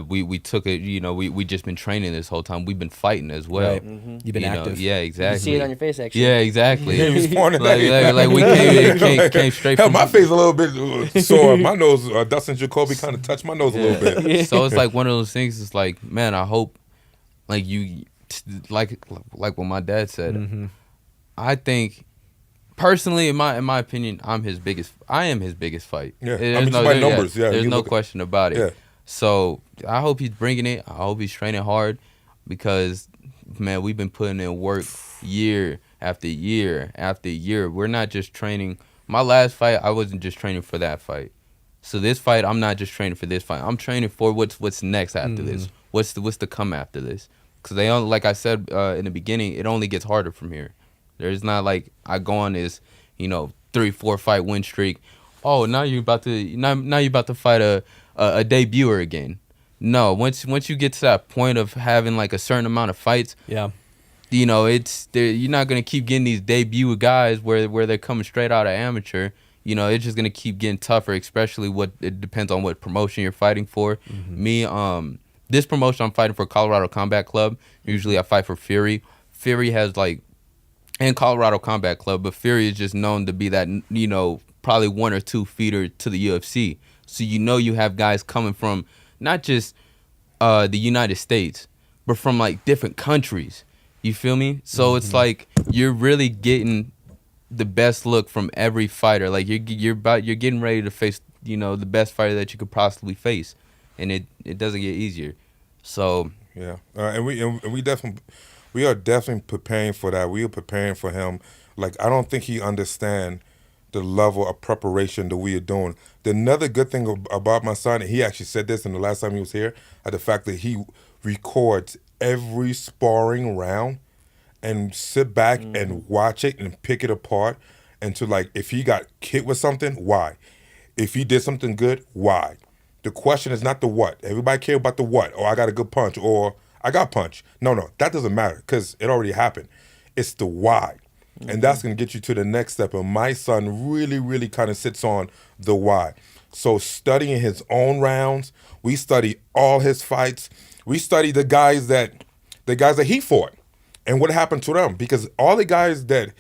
we took it. We just been training this whole time. We've been fighting as well. Right. Mm-hmm. You've been active. Yeah, You exactly. see it on your face, actually. Yeah, exactly. He was pointing like we came straight Hell, from my face a little bit sore. My nose, Dustin Jacoby kind of touched my nose a little bit. So it's like one of those things. It's like, man, I hope, like you, like what my dad said. Mm-hmm. I think, personally, in my opinion, I am his biggest fight. Yeah, There's just by numbers. Yeah, there's you no look at- question about it. Yeah. So I hope he's bringing it. I hope he's training hard, because, man, we've been putting in work year after year after year. We're not just training. My last fight, I wasn't just training for that fight. So this fight, I'm not just training for this fight. I'm training for what's next after this. What's to come after this? Because they only, like I said in the beginning, it only gets harder from here. There's not like I go on this, 3-4 fight win streak. Oh, now you're about to fight a debuter again. No, once you get to that point of having like a certain amount of fights, Yeah. you're not gonna keep getting these debut guys where they're coming straight out of amateur. It's just gonna keep getting tougher, especially it depends on what promotion you're fighting for. Me, this promotion I'm fighting for, Colorado Combat Club. Usually I fight for Fury. Fury has and Colorado Combat Club, but Fury is just known to be that, probably 1 or 2 feeder to the UFC. So you have guys coming from not just the United States, but from like different countries. You feel me? So it's like you're really getting the best look from every fighter. Like you're getting ready to face the best fighter that you could possibly face, and it doesn't get easier. So Yeah, and we are definitely preparing for that. We are preparing for him. Like, I don't think he understands the level of preparation that we are doing. The another good thing about my son, and he actually said this in the last time he was here, the fact that he records every sparring round and sit back and watch it and pick it apart. And to like, if he got hit with something, why? If he did something good, why? The question is not the what. Everybody care about the what. Oh, I got a good punch, or I got punched. No, that doesn't matter because it already happened. It's the why. And that's going to get you to the next step. And my son really, really kind of sits on the why. So studying his own rounds, we study all his fights. We study the guys that he fought and what happened to them. Because all the guys that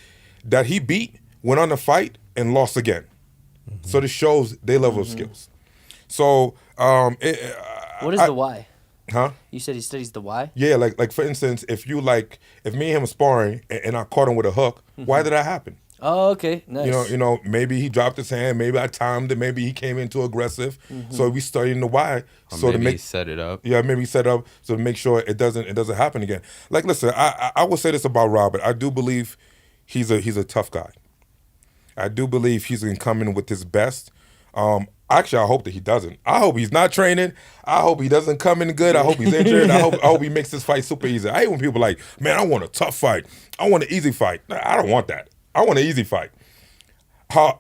he beat went on to fight and lost again. So this shows their level of skills. So What is the why? Huh? You said he studies the why? Yeah, like for instance, if me and him are sparring and I caught him with a hook, why did that happen? Oh, okay. Nice. Maybe he dropped his hand, maybe I timed it, maybe he came in too aggressive. So we studying the why. or So maybe to make he set it up. Yeah, maybe set up so to make sure it doesn't happen again. Like, listen, I will say this about Robert. I do believe he's a tough guy. I do believe he's gonna come in with his best. Actually, I hope that he doesn't. I hope he's not training. I hope he doesn't come in good. I hope he's injured. I hope he makes this fight super easy. I hate when people are like, man, I want a tough fight. I want an easy fight. I don't want that. I want an easy fight.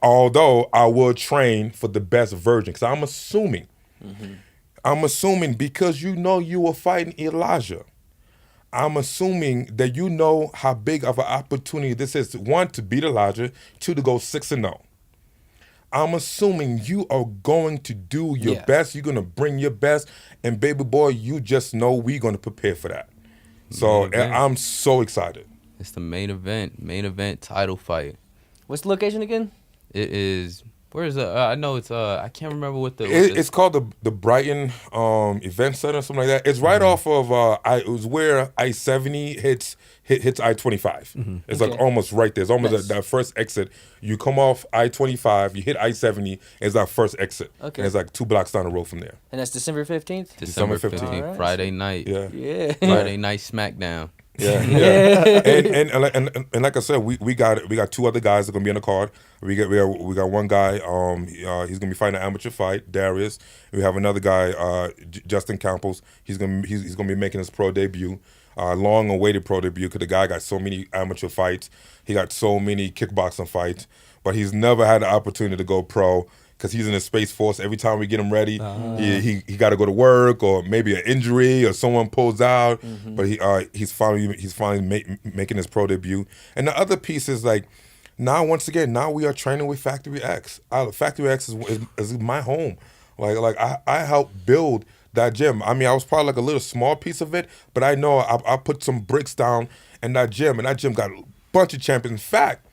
Although I will train for the best version, because I'm assuming because you were fighting Elijah. I'm assuming that you know how big of an opportunity this is. 1, to beat Elijah. 2, to go 6-0. I'm assuming you are going to do your best. You're going to bring your best. And baby boy, you just know we're going to prepare for that. So I'm so excited. It's the main event title fight. What's the location again? It is Where is it? I know it's I can't remember what the. It's called the Brighton Event Center, something like that. It's right off of it was where I-70 hits I-25. It's like almost right there. It's almost that first exit. You come off I-25, you hit I-70. It's our first exit. Okay. And it's like 2 blocks down the road from there. And that's December 15th? December 15th. 15th, Alright. Friday night. Yeah. Yeah. Friday night SmackDown. Yeah, and like I said, we got 2 other guys that are gonna be on the card. We got one guy. He's gonna be fighting an amateur fight, Darius. We have another guy, Justin Campos. He's gonna be making his pro debut. Long-awaited pro debut because the guy got so many amateur fights. He got so many kickboxing fights, but he's never had the opportunity to go pro. Because he's in the Space Force. Every time we get him ready, he got to go to work, or maybe an injury, or someone pulls out. But he's finally making his pro debut. And the other piece is like, now we are training with Factory X. Factory X is my home. Like I helped build that gym. I mean, I was probably like a little small piece of it, but I know I put some bricks down in that gym, and that gym got a bunch of champions. In fact,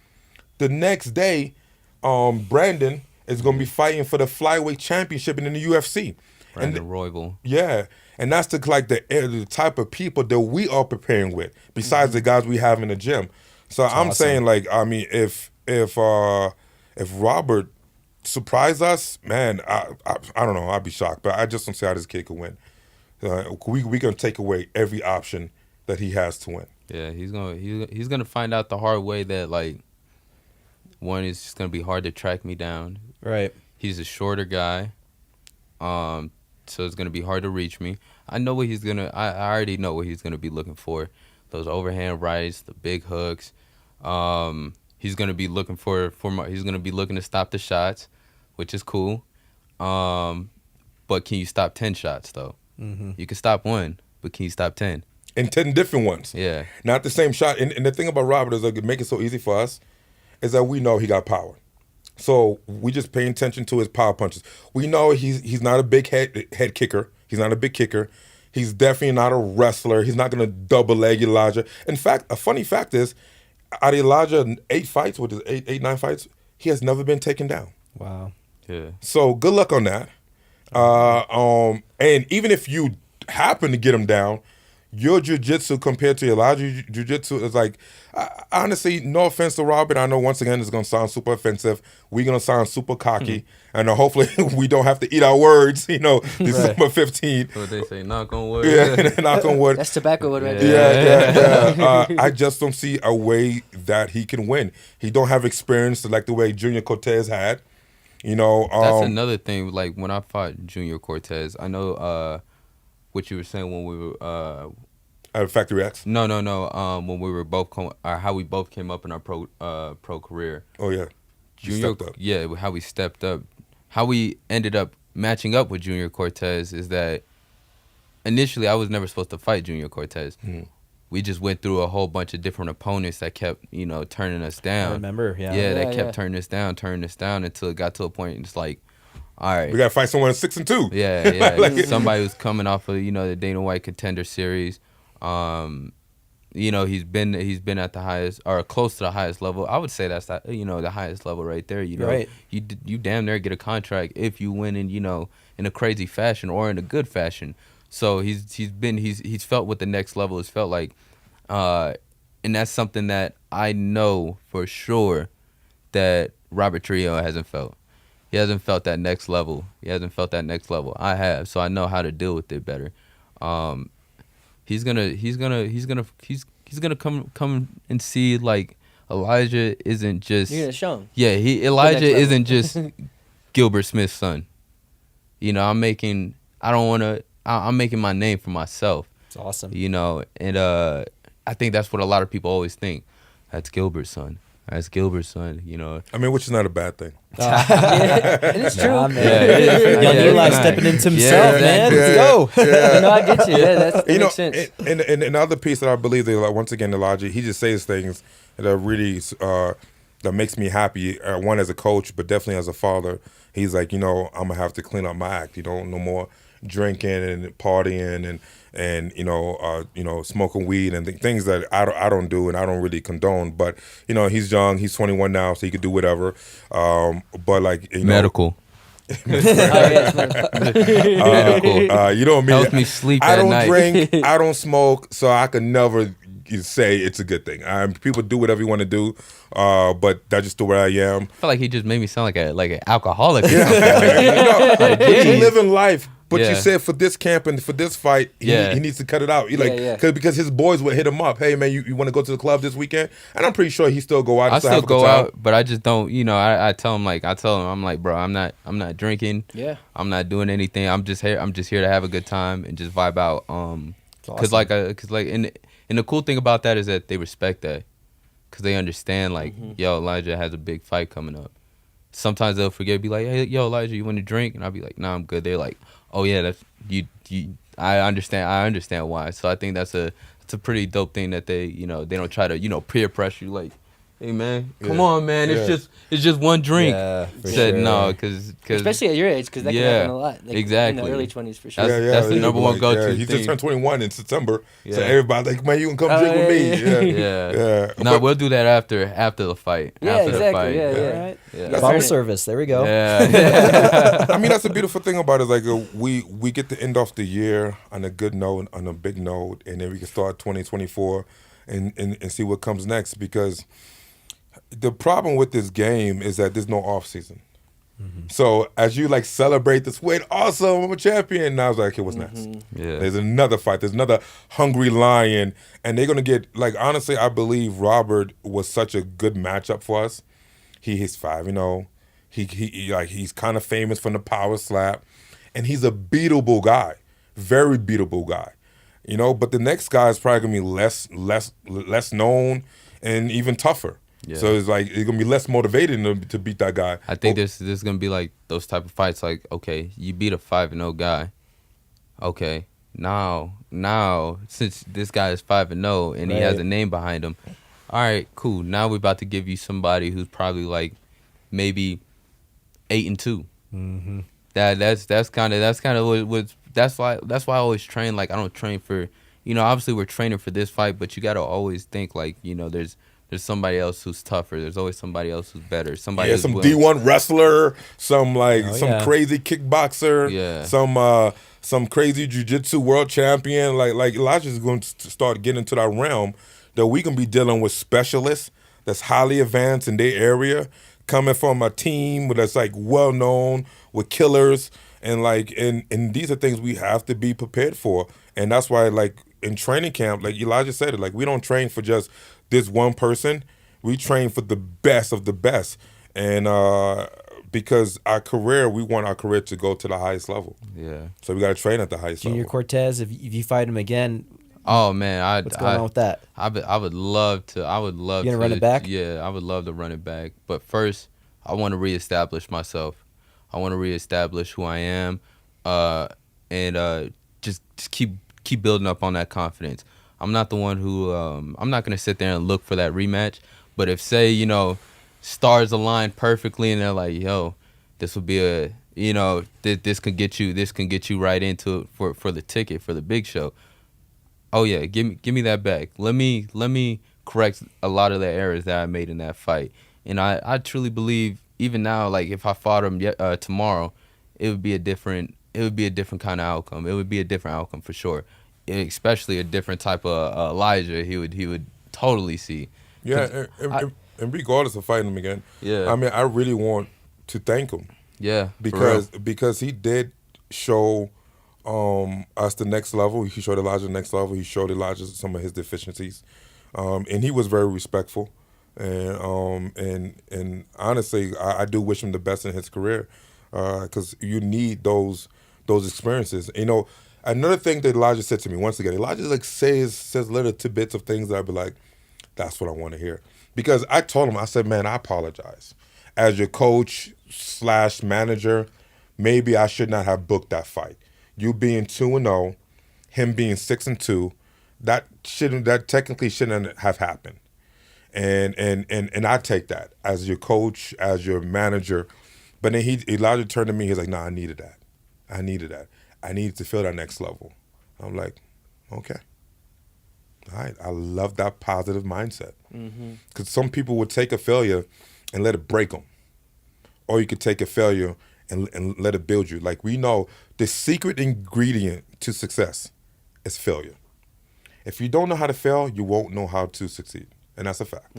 the next day, Brandon is going to be fighting for the flyweight championship in the UFC. Brandon Royval. Yeah, and that's the type of people that we are preparing with, besides the guys we have in the gym. So I'm saying, like, I mean, if Robert surprised us, man, I don't know, I'd be shocked. But I just don't see how this kid could win. We gonna take away every option that he has to win. Yeah, he's gonna find out the hard way that, like, one is just gonna be hard to track me down. Right. He's a shorter guy, so it's gonna be hard to reach me. I know what he's gonna. I already know what he's gonna be looking for. Those overhand rights, the big hooks. He's gonna be looking he's gonna be looking to stop the shots, which is cool. But can you stop 10 shots though? You can stop 1, but can you stop 10? And 10 different ones. Yeah. Not the same shot. And the thing about Robert is like, make it so easy for us is that we know he got power. So we just pay attention to his power punches. We know he's not a big head kicker. He's not a big kicker. He's definitely not a wrestler. He's not going to double leg Elijah. In fact, a funny fact is, out of Elijah 8 fights, which is 9 fights, he has never been taken down. Wow. Yeah. So good luck on that. And even if you happen to get him down, your jiu-jitsu compared to Elijah's jiu-jitsu is like, honestly, no offense to Robert. I know once again it's going to sound super offensive. We're going to sound super cocky. And hopefully we don't have to eat our words, December 15th. What they say, knock on wood. Yeah, knock on wood. That's tobacco wood right there. Yeah. I just don't see a way that he can win. He don't have experience like the way Junior Cortez had. That's another thing. Like when I fought Junior Cortez, I know what you were saying when we were at Factory X. No. When we were both how we both came up in our pro career. Oh yeah, Junior. Stepped up. Yeah, how we stepped up, how we ended up matching up with Junior Cortez is that initially I was never supposed to fight Junior Cortez. We just went through a whole bunch of different opponents that kept, turning us down. I remember, yeah. Yeah, that kept turning us down until it got to a point and it's like, all right. We got to fight someone 6-2. Yeah. Somebody who's coming off of, the Dana White Contender Series. He's been at the highest or close to the highest level. I would say that's the highest level right there. Right. You damn near get a contract if you win in a crazy fashion or in a good fashion. So he's felt what the next level has felt like, and that's something that I know for sure that Robert Trillo hasn't felt. He hasn't felt that next level. I have, so I know how to deal with it better. He's gonna come and see like Elijah isn't just. You're gonna show him. Yeah, Elijah isn't just Gilbert Smith's son. I'm making my name for myself. It's awesome. And I think that's what a lot of people always think. That's Gilbert's son. That's Gilbert's son, I mean, which is not a bad thing. It is true. Nah, man. Young Eli stepping into himself, man. Let's go. I get you. Yeah, that makes sense. And another piece that I believe that, like, once again, Elijah, he just says things that really that makes me happy. One as a coach, but definitely as a father. He's like, I'm gonna have to clean up my act. No more drinking and partying and smoking weed and things that I don't do and I don't really condone. But he's young, he's 21 now, so he could do whatever. But like medical. Medical. You know what I mean? Helps me sleep I at don't night. drink, I don't smoke, so I can never say it's a good thing. People do whatever you want to do, but that's just the way I am. I feel like he just made me sound like an alcoholic. But you live in life. But Yeah. you said for this camp and for this fight, he needs to cut it out. Because his boys would hit him up. Hey man, you want to go to the club this weekend? And I'm pretty sure he still go out. And I still still have a good go time. out, but I just don't. I tell him I'm like, bro, I'm not drinking. Yeah. I'm not doing anything. I'm just here to have a good time and just vibe out. Cause awesome. and the cool thing about that is that they respect that, cause they understand like, yo, Elijah has a big fight coming up. Sometimes they'll forget, be like, hey, yo, Elijah, you want to drink? And I'll be like, nah, I'm good. They're like, oh yeah, that's you. I understand why. So I think it's a pretty dope thing that they don't try to peer pressure you like, hey man, come on man, it's just one drink. Yeah, for Said sure. no, cause Especially at your age, because that can happen a lot. Like, exactly. In the early 20s, for sure. That's the number one go-to He thing. just turned 21 in September, so Yeah. everybody like, man, you can come drink with me. Yeah. No, But- we'll do that after the fight. Yeah, after exactly. The fight. Yeah. All right. Yeah. Bottle service. There we go. Yeah. I mean, that's the beautiful thing about it. Is like we get to end off the year on a good note, on a big note, and then we can start 2024 and see what comes next. Because the problem with this game is that there's no off season. So as you like celebrate this win, awesome, I'm a champion. Now I was like, okay, what's next? Yeah. There's another fight. There's another hungry lion, and they're gonna get like. Honestly, I believe Robert was such a good matchup for us. He's 5-0. He's kind of famous from the power slap, and he's a beatable guy, very beatable guy. But the next guy is probably gonna be less known and even tougher. Yeah. So it's like it's gonna be less motivated to beat that guy. I think this is gonna be like those type of fights. Like, okay, you beat a 5-0 guy. Okay, now since this guy is 5-0 and he has a name behind him, all right, cool. Now we're about to give you somebody who's probably like maybe 8-2. Mm-hmm. That's kind of what that's why I always train. Like, I don't train for obviously we're training for this fight, but you got to always think like there's somebody else who's tougher. There's always somebody else who's better. Somebody who's some willing. D1 wrestler, some yeah. crazy kickboxer, some crazy jiu-jitsu world champion. Like Elijah's going to start getting into that realm that we can be dealing with specialists that's highly advanced in their area, coming from a team that's like well known with killers and these are things we have to be prepared for. And that's why like in training camp, like Elijah said it, like we don't train for just this one person. We train for the best of the best. And because we want our career to go to the highest level. Yeah. So we got to train at the highest Junior level. Cortez, if you fight him again, Oh man, what's going on with that? I would love to. You gonna run it back? Yeah, I would love to run it back. But first, I want to reestablish myself. I want to reestablish who I am, and just keep building up on that confidence. I'm not the one who I'm not gonna sit there and look for that rematch. But if stars align perfectly and they're like, yo, this will be this can get you right into it for the ticket for the big show. Oh yeah, give me that back. Let me correct a lot of the errors that I made in that fight. And I truly believe even now, like if I fought him tomorrow, it would be a different kind of outcome. It would be a different outcome for sure. Especially a different type of Elijah he would totally see. Yeah, and regardless of fighting him again, Yeah. I mean, I really want to thank him. Yeah, Because he did show us the next level. He showed Elijah the next level. He showed Elijah some of his deficiencies, and he was very respectful. And honestly, I do wish him the best in his career, because you need those experiences. Another thing that Elijah said to me once again, Elijah like says little tidbits of things that I'd be like, that's what I want to hear. Because I told him, I said, man, I apologize. As your coach / manager, maybe I should not have booked that fight. You being 2-0, him being 6-2, that technically shouldn't have happened. And I take that as your coach, as your manager. But then Elijah turned to me, he's like, nah, I needed that. I needed to feel that next level. I'm like, okay. All right, I love that positive mindset. Because some people would take a failure and let it break them. Or you could take a failure and let it build you. Like, we know the secret ingredient to success is failure. If you don't know how to fail, you won't know how to succeed. And that's a fact.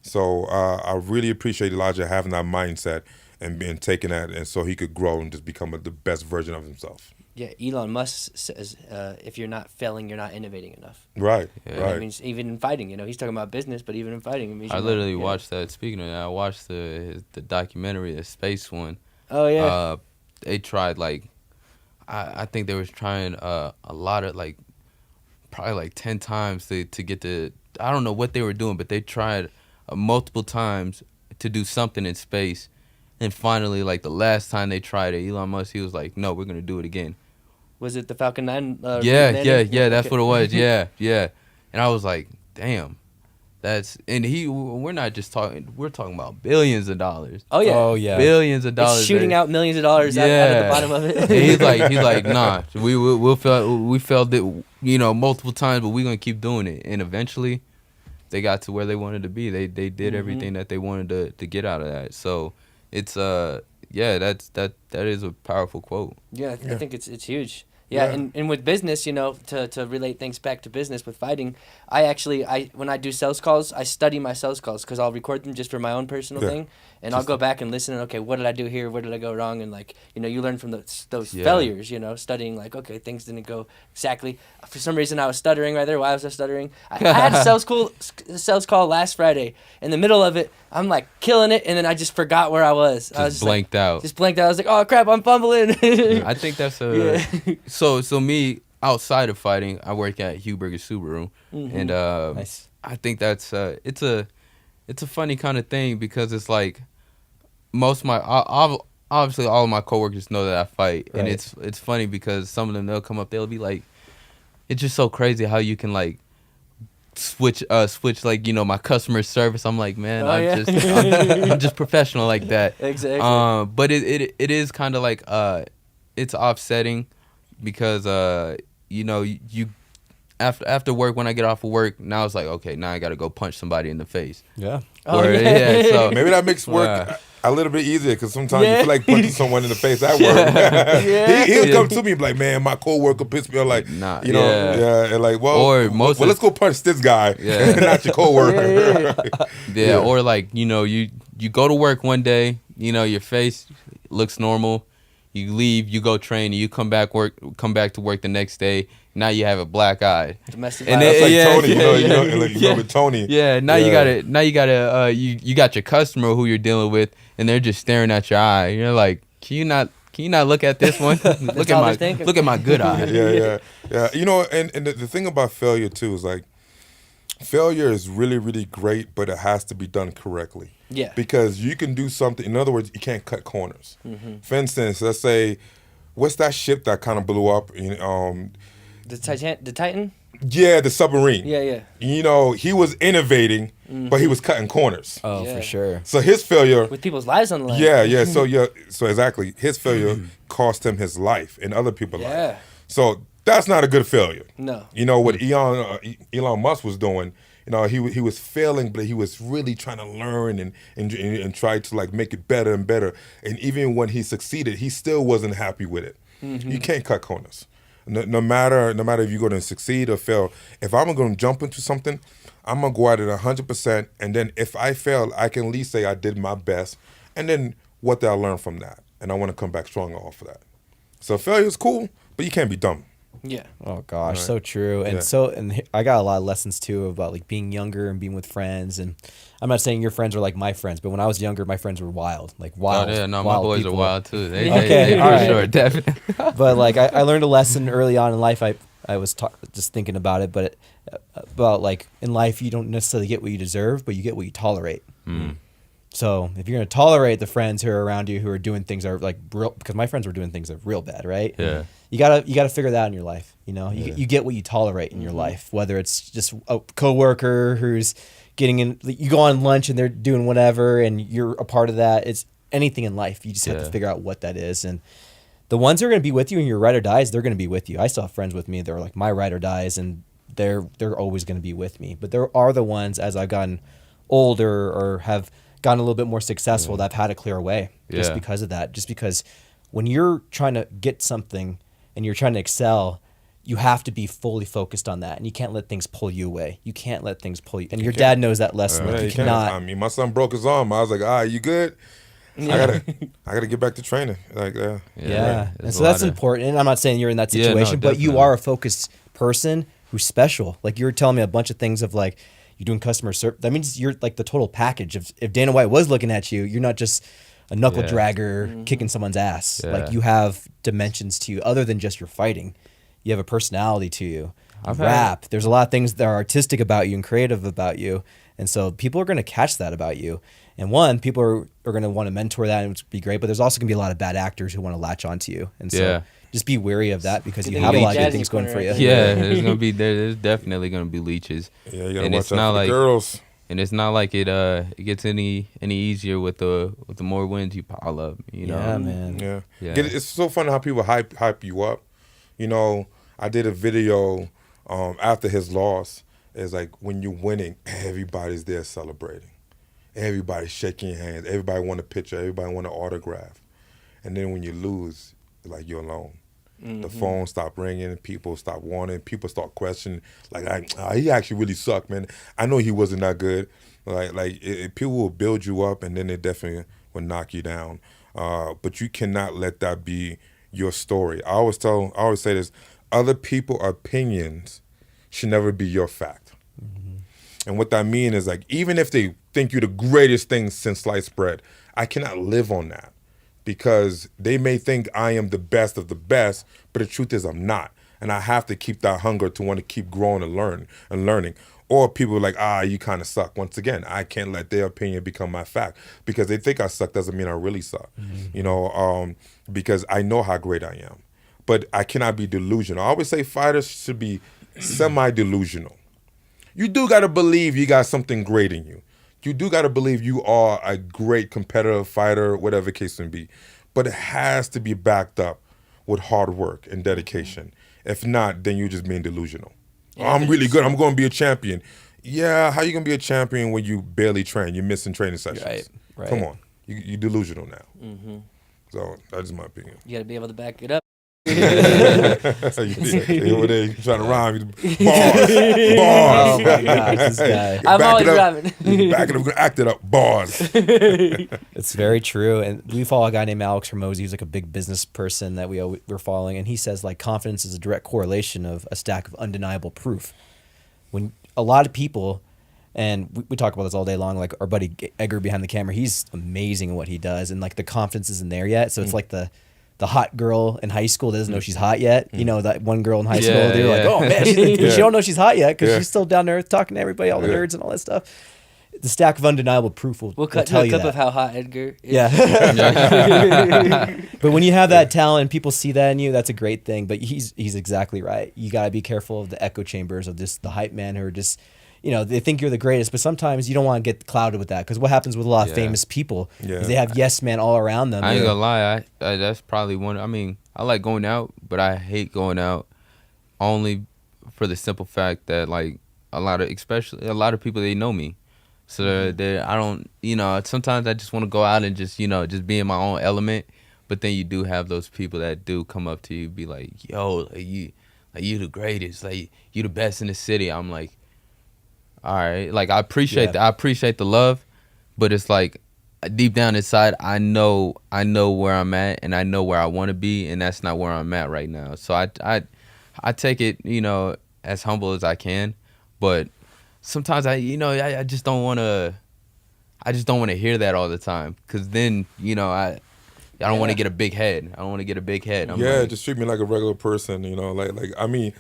So I really appreciate Elijah having that mindset and being taking that, and so he could grow and just become the best version of himself. Yeah, Elon Musk says, if you're not failing, you're not innovating enough. Right, Yeah. right. I mean, even in fighting, he's talking about business, but even in fighting, I literally watched that. Speaking of that, I watched the documentary, the space one. Oh yeah. They tried I think they was trying a lot of probably 10 times to get I don't know what they were doing, but they tried multiple times to do something in space, and finally the last time they tried it, Elon Musk, he was like, no, we're gonna do it again. Was it the Falcon 9? Yeah, landing? that's what it was. Yeah. And I was like, damn, we're not just talking, we're talking about billions of dollars. Oh yeah. Oh yeah. Billions of dollars. It's shooting out millions of dollars out of the bottom of it. And he's like, nah, we failed it, multiple times, but we're gonna keep doing it. And eventually they got to where they wanted to be. They did everything that they wanted to get out of that. So it's that is a powerful quote. Yeah, I think it's huge. Yeah, and with business, to relate things back to business with fighting, I when I do sales calls, I study my sales calls because I'll record them just for my own personal thing, and I'll go back and listen. And okay, what did I do here? Where did I go wrong? And you learn from those failures. Studying okay, things didn't go exactly. For some reason, I was stuttering right there. Why was I stuttering? I had a sales call last Friday. In the middle of it, I'm killing it, and then I just forgot where I was. I was just blanked out. Just blanked out. I was like, oh crap, I'm fumbling. I think that's So me, outside of fighting, I work at Gilbert Subaru, and Nice. I think that's it's a funny kind of thing because it's most of my obviously all of my coworkers know that I fight, and it's funny because some of them, they'll come up, they'll be like, it's just so crazy how you can switch my customer service. I'm like, man, I'm just professional like that. Exactly. But it is kind of it's offsetting. Because you after work, when I get off of work, now it's okay, now I gotta go punch somebody in the face. Yeah. So Maybe that makes work a little bit easier because sometimes you feel like punching someone in the face at work. He'll come to me and be like, man, my coworker pissed me off. And let's go punch this guy, not your coworker. Or you go to work one day, your face looks normal. You leave, you go train, and you come back to work the next day. Now you have a black eye. Domestic And violence. Tony, with Tony. Yeah, you got your customer who you're dealing with, and they're just staring at your eye. You're like, can you not look at this one? look at my good eye. Yeah. And the thing about failure too is failure is really, really great, but it has to be done correctly. Yeah. Because you can do something. In other words, you can't cut corners. For instance, let's say, what's that ship that kind of blew up? The Titan? Yeah, the submarine. Yeah. He was innovating, but he was cutting corners. Oh, Yeah. for sure. So his failure. With people's lives on the line. Yeah. So exactly, his failure cost him his life and other people's life. So that's not a good failure. No. What Elon Musk was doing. He was failing, but he was really trying to learn and try to make it better and better. And even when he succeeded, he still wasn't happy with it. You can't cut corners. No matter if you're going to succeed or fail. If I'm going to jump into something, I'm going to go at it 100%. And then if I fail, I can at least say I did my best. And then what did I learn from that? And I want to come back stronger off of that. So failure is cool, but you can't be dumb. Yeah. Oh gosh, so true. And I got a lot of lessons too about being younger and being with friends. And I'm not saying your friends are like my friends, but when I was younger, my friends were wild. Wild. Oh yeah, no, wild my boys people. are wild too. They all right. sure, definitely. But I learned a lesson early on in life. I was just thinking about it, but about in life you don't necessarily get what you deserve, but you get what you tolerate. So if you're gonna tolerate the friends who are around you who are doing things that are real, because my friends were doing things that are real bad, right? Yeah. You gotta figure that out in your life. You get what you tolerate in your life, whether it's just a coworker who's getting in. You go on lunch and they're doing whatever, and you're a part of that. It's anything in life. You just have to figure out what that is, and the ones who are going to be with you and your ride or dies, they're going to be with you. I still have friends with me that are like my ride or dies, and they're always going to be with me. But there are the ones, as I've gotten older or have gotten a little bit more successful, that I've had to clear away just because of that. Just because when you're trying to get something and you're trying to excel, you have to be fully focused on that, and you can't let things pull you away. You can't let things pull you. And your dad knows that lesson. Like, you cannot. I mean, my son broke his arm. I was like, you good? I gotta get back to training. Like, And so that's important. And I'm not saying you're in that situation, but you are a focused person who's special. Like, you were telling me a bunch of things of like, you're doing customer service. That means you're like the total package. If Dana White was looking at you, you're not just a knuckle dragger kicking someone's ass. Like, you have dimensions to you other than just your fighting. You have a personality to you. Rap. There's a lot of things that are artistic about you and creative about you. And so people are going to catch that about you. And one, people are going to want to mentor that, and it would be great. But there's also going to be a lot of bad actors who want to latch onto you. And so just be wary of that, because you have a lot of good things going for you. Yeah, there's definitely going to be leeches. Yeah, you got to watch out for the girls. And it's not like it gets any easier with the more wins you pile up. You know? Yeah, man. Yeah. It's so funny how people hype you up. You know, I did a video after his loss. It's like, when you're winning, everybody's there celebrating. Everybody's shaking hands. Everybody want a picture. Everybody want an autograph. And then when you lose, like, you're alone. The phone stop ringing. People stop wanting. People start questioning. Like, he actually really sucked, man. I know he wasn't that good. People will build you up, and then they definitely will knock you down. But you cannot let that be your story. I always say this: other people's opinions should never be your fact. And what that means is, like, even if they think you're the greatest thing since sliced bread, I cannot live on that, because they may think I am the best of the best, but the truth is I'm not. And I have to keep that hunger to want to keep growing and learning. Or people are like, you kind of suck. Once again, I can't let their opinion become my fact, because they think I suck doesn't mean I really suck. You know, because I know how great I am. But I cannot be delusional. I always say fighters should be semi-delusional. You do got to believe you got something great in you. You do got to believe you are a great competitive fighter, whatever the case may be. But it has to be backed up with hard work and dedication. If not, then you're just being delusional. I'm really good. I'm going to be a champion. Yeah, how you going to be a champion when you barely train? You're missing training sessions. Right. Come on. You're delusional now. So that's my opinion. You got to be able to back it up. Over there, you trying to rhyme. Bars. Oh my gosh, this guy. I'm always rhyming. Back it up, act it up. Bars. It's very true. And we follow a guy named Alex Hormozi, who's like a big business person that we're following. And he says, like, confidence is a direct correlation of a stack of undeniable proof. When a lot of people, and we talk about this all day long, like our buddy Edgar behind the camera, he's amazing at what he does. And like the confidence isn't there yet. So it's like the hot girl in high school doesn't know she's hot yet. You know, that one girl in high school, they're like, oh man, she don't know she's hot yet, because she's still down there talking to everybody, all the nerds and all that stuff. The stack of undeniable proof will cut tell to a you clip that. of how hot Edgar is. Yeah. But when you have that talent and people see that in you, that's a great thing. But he's exactly right. You got to be careful of the echo chambers of just the hype man who are just, you know, they think you're the greatest, but sometimes you don't want to get clouded with that, because what happens with a lot of famous people is they have yes men all around them. I ain't gonna lie, that's probably one. I mean, I like going out, but I hate going out only for the simple fact that, like, especially a lot of people, they know me, so I don't, you know, sometimes I just want to go out and just, you know, just be in my own element. But then you do have those people that do come up to you, be like, yo, you the greatest, like, you the best in the city. I'm like, all right, like, I appreciate the love, but it's like, deep down inside, I know where I'm at, and I know where I want to be, and that's not where I'm at right now. So I take it, you know, as humble as I can, but sometimes I just don't want to hear that all the time, because then, you know, I don't want to get a big head. Just treat me like a regular person, you know, like I mean,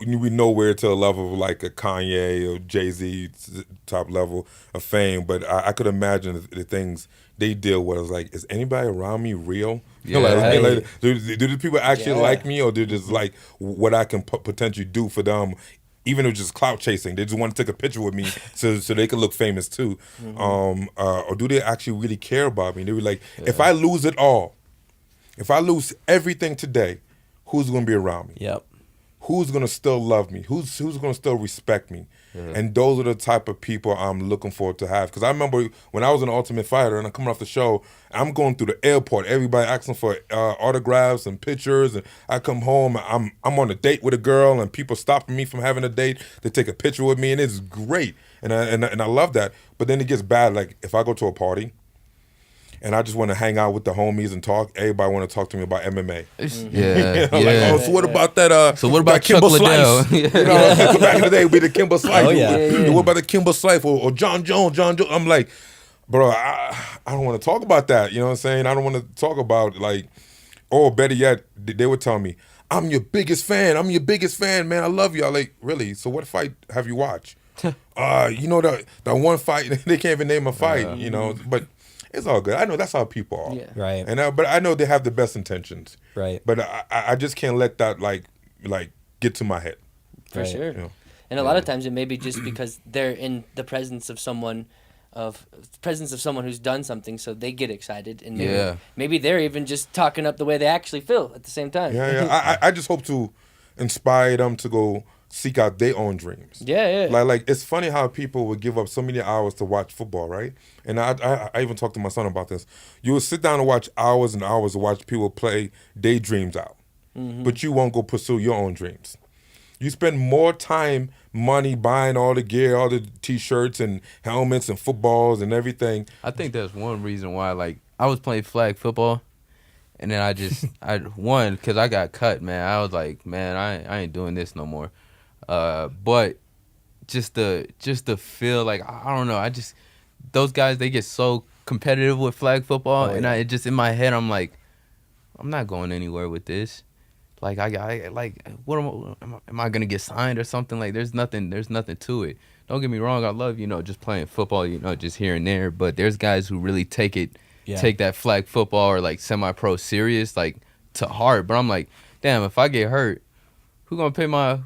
we nowhere to a level of like a Kanye or Jay-Z top level of fame, but I could imagine the things they deal with. I was like, is anybody around me real? Yeah. Like, do the people actually like me, or do they just like what I can potentially do for them? Even if it's just clout chasing, they just want to take a picture with me so they can look famous too. Or do they actually really care about me? They were like, if I lose it all, If I lose everything today, who's going to be around me? Yep. Who's going to still love me? Who's going to still respect me? And those are the type of people I'm looking forward to have. Because I remember when I was an Ultimate Fighter and I'm coming off the show, I'm going through the airport. Everybody asking for autographs and pictures. And I come home, I'm on a date with a girl, and people stopping me from having a date to take a picture with me, and it's great. And I love that. But then it gets bad. Like if I go to a party, and I just want to hang out with the homies and talk. Everybody want to talk to me about MMA. Yeah, Like, oh, so what about that? So what about that Kimber Chuck Slice? Liddell? You know, back in the day, it'd be the Kimber Slice. Oh, yeah. What about the Kimber Slice or John Jones? I'm like, bro, I don't want to talk about that. You know what I'm saying? I don't want to talk about like, or better yet, they would tell me, I'm your biggest fan. I'm your biggest fan, man. I love you. I'm like, really? So what fight have you watched? You know that one fight. They can't even name a fight. You know, but. It's all good. I know that's how people are. Yeah. Right. And but I know they have the best intentions. Right. But I just can't let that like get to my head. For Right. sure. You know? And a lot of times it may be just because they're in the presence of someone who's done something, so they get excited, and maybe they're even just talking up the way they actually feel at the same time. Yeah. I just hope to inspire them to go seek out their own dreams. Yeah. Like it's funny how people would give up so many hours to watch football, right? And I even talked to my son about this. You would sit down and watch hours and hours to watch people play their dreams out, but you won't go pursue your own dreams. You spend more time, money buying all the gear, all the T-shirts and helmets and footballs and everything. I think that's one reason why, like, I was playing flag football, and then I won because I got cut, man. I was like, man, I ain't doing this no more. But just the feel, like, I don't know, those guys, they get so competitive with flag football, and it just in my head, I'm like, I'm not going anywhere with this. Like, I like, what am I gonna get signed or something? Like, there's nothing to it. Don't get me wrong, I love, just playing football, just here and there, but there's guys who really take that flag football or like semi-pro serious, like, to heart. But I'm like, damn, if I get hurt, who gonna pay my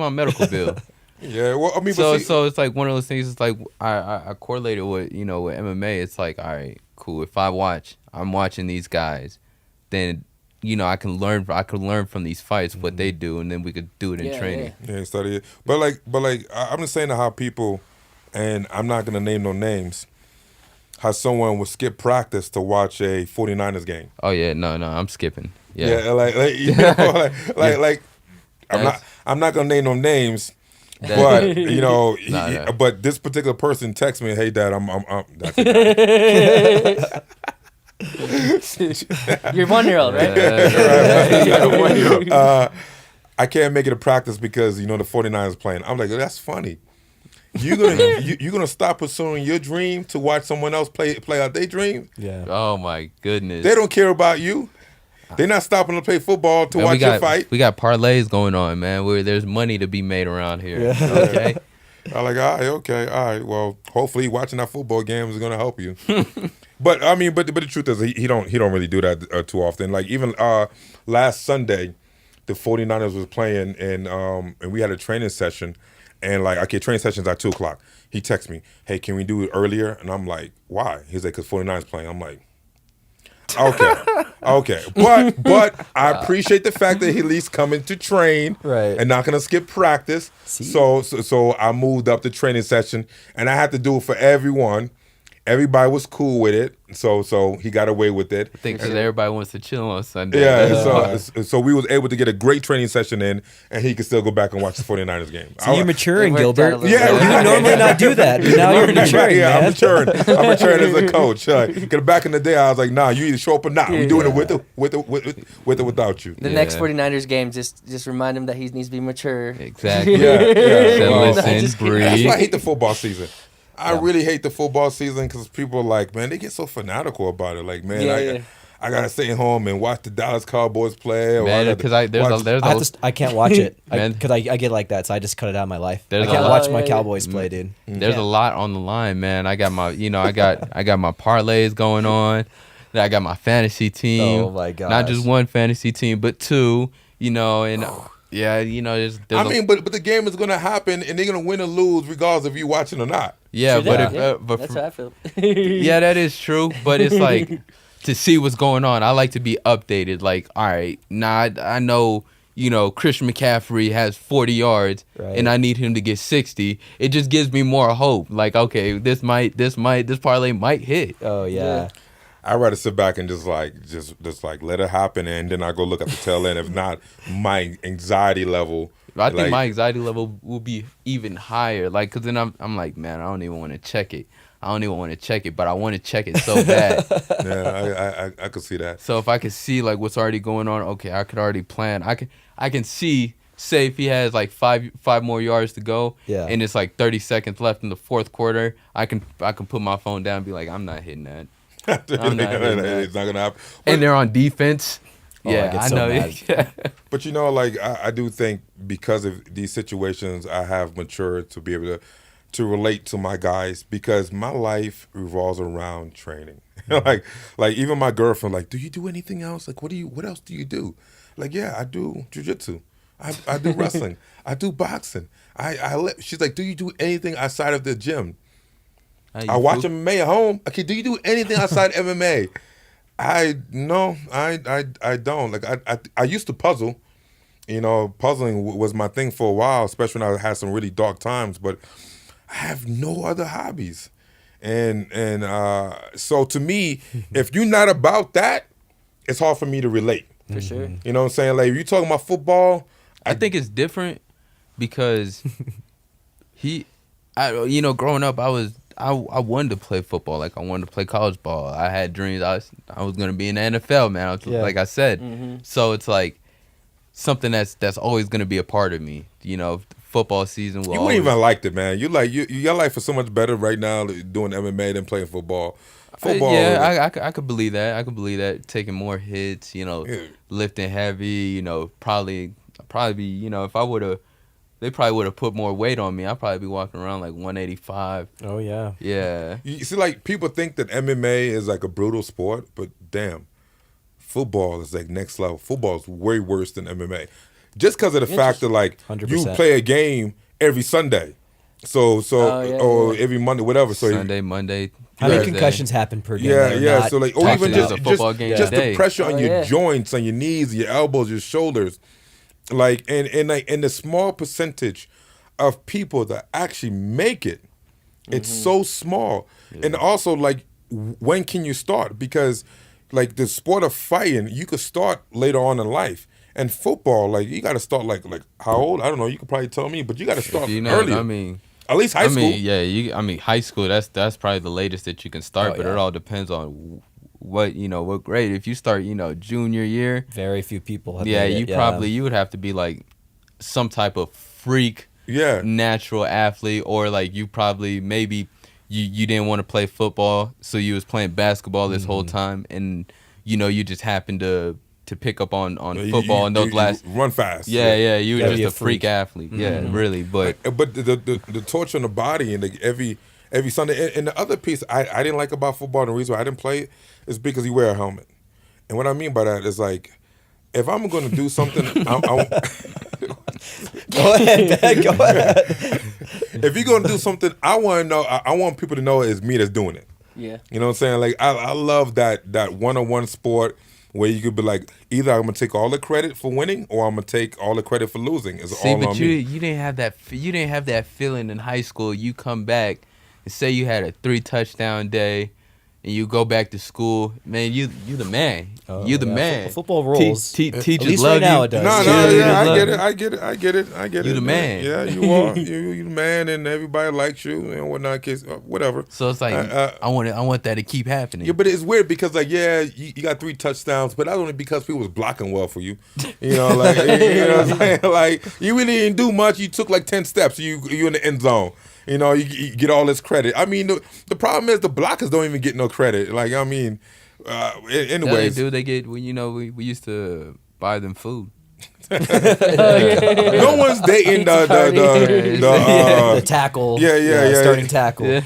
medical bill? Yeah, well, I mean, so it's like one of those things. It's like I correlated with with MMA. It's like, all right, cool. If I'm watching these guys, then I can learn from these fights what they do, and then we could do it in training. Yeah, study it. But I'm just saying how people, and I'm not gonna name no names, how someone would skip practice to watch a 49ers game. Oh yeah, no, I'm skipping. Yeah, like I'm not gonna name no names. But but this particular person texts me, "Hey, Dad, I'm that's it." You're 1-year-old, right? I can't make it a practice because the 49ers playing. I'm like, that's funny. You're gonna stop pursuing your dream to watch someone else play out their dream? Yeah. Oh my goodness. They don't care about you. They're not stopping to play football to watch your fight. We got parlays going on, man, where there's money to be made around here. Yeah. Okay. I'm like, all right. Well, hopefully watching that football game is gonna help you. But I mean, but the truth is he don't really do that too often. Like even last Sunday, the 49ers was playing and we had a training session, and like, okay, training session's at 2:00. He texts me, "Hey, can we do it earlier?" And I'm like, "Why?" He's like, "'Cause 49ers playing." I'm like, okay, but I appreciate the fact that he at least coming to train, right, and not gonna skip practice. So I moved up the training session, and I had to do it for everyone. Everybody was cool with it, so he got away with it. I think because everybody wants to chill on Sunday. Yeah, so we was able to get a great training session in, and he could still go back and watch the 49ers game. So you're maturing, Gilbert. Yeah, you would normally not do that. Now you're maturing, yeah, man. I'm maturing as a coach. Because back in the day, I was like, nah, you either show up or not. We're doing it with or without you. The next 49ers game, just remind him that he needs to be mature. Exactly. Listen, breathe. That's why I hate the football season. I really hate the football season because people are like, man, they get so fanatical about it. Like, man, I gotta stay home and watch the Dallas Cowboys play. Man, because I can't watch it because I get like that, so I just cut it out of my life. I can't watch my Cowboys play, dude. There's a lot on the line, man. I got my, I got my parlays going on. I got my fantasy team. Oh my god! Not just one fantasy team, but two. And. Yeah, there's but the game is gonna happen, and they're gonna win or lose regardless if you're watching or not. Yeah, that's how I feel. Yeah, that is true. But it's like, to see what's going on. I like to be updated. Like, all right, I know, Christian McCaffrey has 40 yards and I need him to get 60. It just gives me more hope. Like, okay, this parlay might hit. Oh yeah. I'd rather sit back and just let it happen, and then I go look at the tail end. If not, my anxiety level. I think my anxiety level will be even higher. Like, cause then I'm like, man, I don't even want to check it. But I want to check it so bad. Yeah, I could see that. So if I could see like what's already going on, okay, I could already plan. I can see. Say if he has like five more yards to go, and it's like 30 seconds left in the fourth quarter, I can put my phone down and be like, I'm not hitting that. It's not gonna happen. And they're on defense. I know. But I do think because of these situations, I have matured to be able to relate to my guys, because my life revolves around training. like even my girlfriend, like, do you do anything else? Like, what else do you do? Like, yeah, I do jiu-jitsu. I do wrestling. I do boxing. She's like, do you do anything outside of the gym? I watch MMA at home. Okay, do you do anything outside MMA? I don't. Like I used to puzzle. Puzzling was my thing for a while, especially when I had some really dark times. But I have no other hobbies, and so to me, if you're not about that, it's hard for me to relate. For sure. You know what I'm saying? Like if you're talking about football, I think it's different because growing up, I wanted to play football. Like I wanted to play college ball. I had dreams. I was gonna be in the NFL, man. Like I said. Mm-hmm. So it's like something that's always gonna be a part of me. Football season. You wouldn't even liked it, man. Your life is so much better right now doing MMA than playing football. Football. I could believe that. I could believe that. Taking more hits. Lifting heavy. Probably be. If I would have. They probably would have put more weight on me. I'd probably be walking around like 185. Oh, yeah. Yeah. You see, like, people think that MMA is like a brutal sport, but damn, football is like next level. Football is way worse than MMA. Just because of the fact that, like, 100%. you play a game every Sunday. Or every Monday, whatever. So Sunday, Monday, how many concussions happen per game? Yeah. So, like, or even just the pressure on your yeah. joints, on your knees, your elbows, your shoulders. Like and the small percentage of people that actually make it, it's so small. Yeah. And also, like, when can you start? Because like the sport of fighting, you could start later on in life. And football, like, you got to start like how old? I don't know. You could probably tell me, but you got to start earlier. I mean, at least high school. High school. That's probably the latest that you can start. But it all depends on what grade. If you start junior year, very few people have you would have to be like some type of freak natural athlete, or like you probably maybe you didn't want to play football, so you was playing basketball this whole time, and you just happened to pick up on football and those last run fast. You were just a freak athlete. Really. But the torture on the body, and like every Sunday. And the other piece I didn't like about football, and the reason why I didn't play it is because you wear a helmet. And what I mean by that is, like, if I'm going to do something, Go ahead, Dad, go ahead. If you're going to do something, I want to know. I want people to know it's me that's doing it. Yeah. You know what I'm saying? Like, I love that one-on-one sport where you could be like, either I'm gonna take all the credit for winning, or I'm gonna take all the credit for losing. It's all on me. You didn't have that. You didn't have that feeling in high school. You come back and say you had a 3 touchdown day, and you go back to school. Man, you the man. You the man. Football rules. Teachers love now you. it does. I get it. You the man. Yeah, you are. You the man, and everybody likes you and whatnot. Kids, whatever. So it's like I want that to keep happening. Yeah, but it's weird because, like, you got 3 touchdowns, but that's only because people was blocking well for you. You know, like, you know what I'm saying? Like, you really didn't do much. You took like 10 steps. You in the end zone. You know, you get all this credit. I mean, the problem is the blockers don't even get no credit. Like, I mean, anyways. They get, we used to buy them food. No one's dating the tackle. Yeah. Starting tackle. Yeah.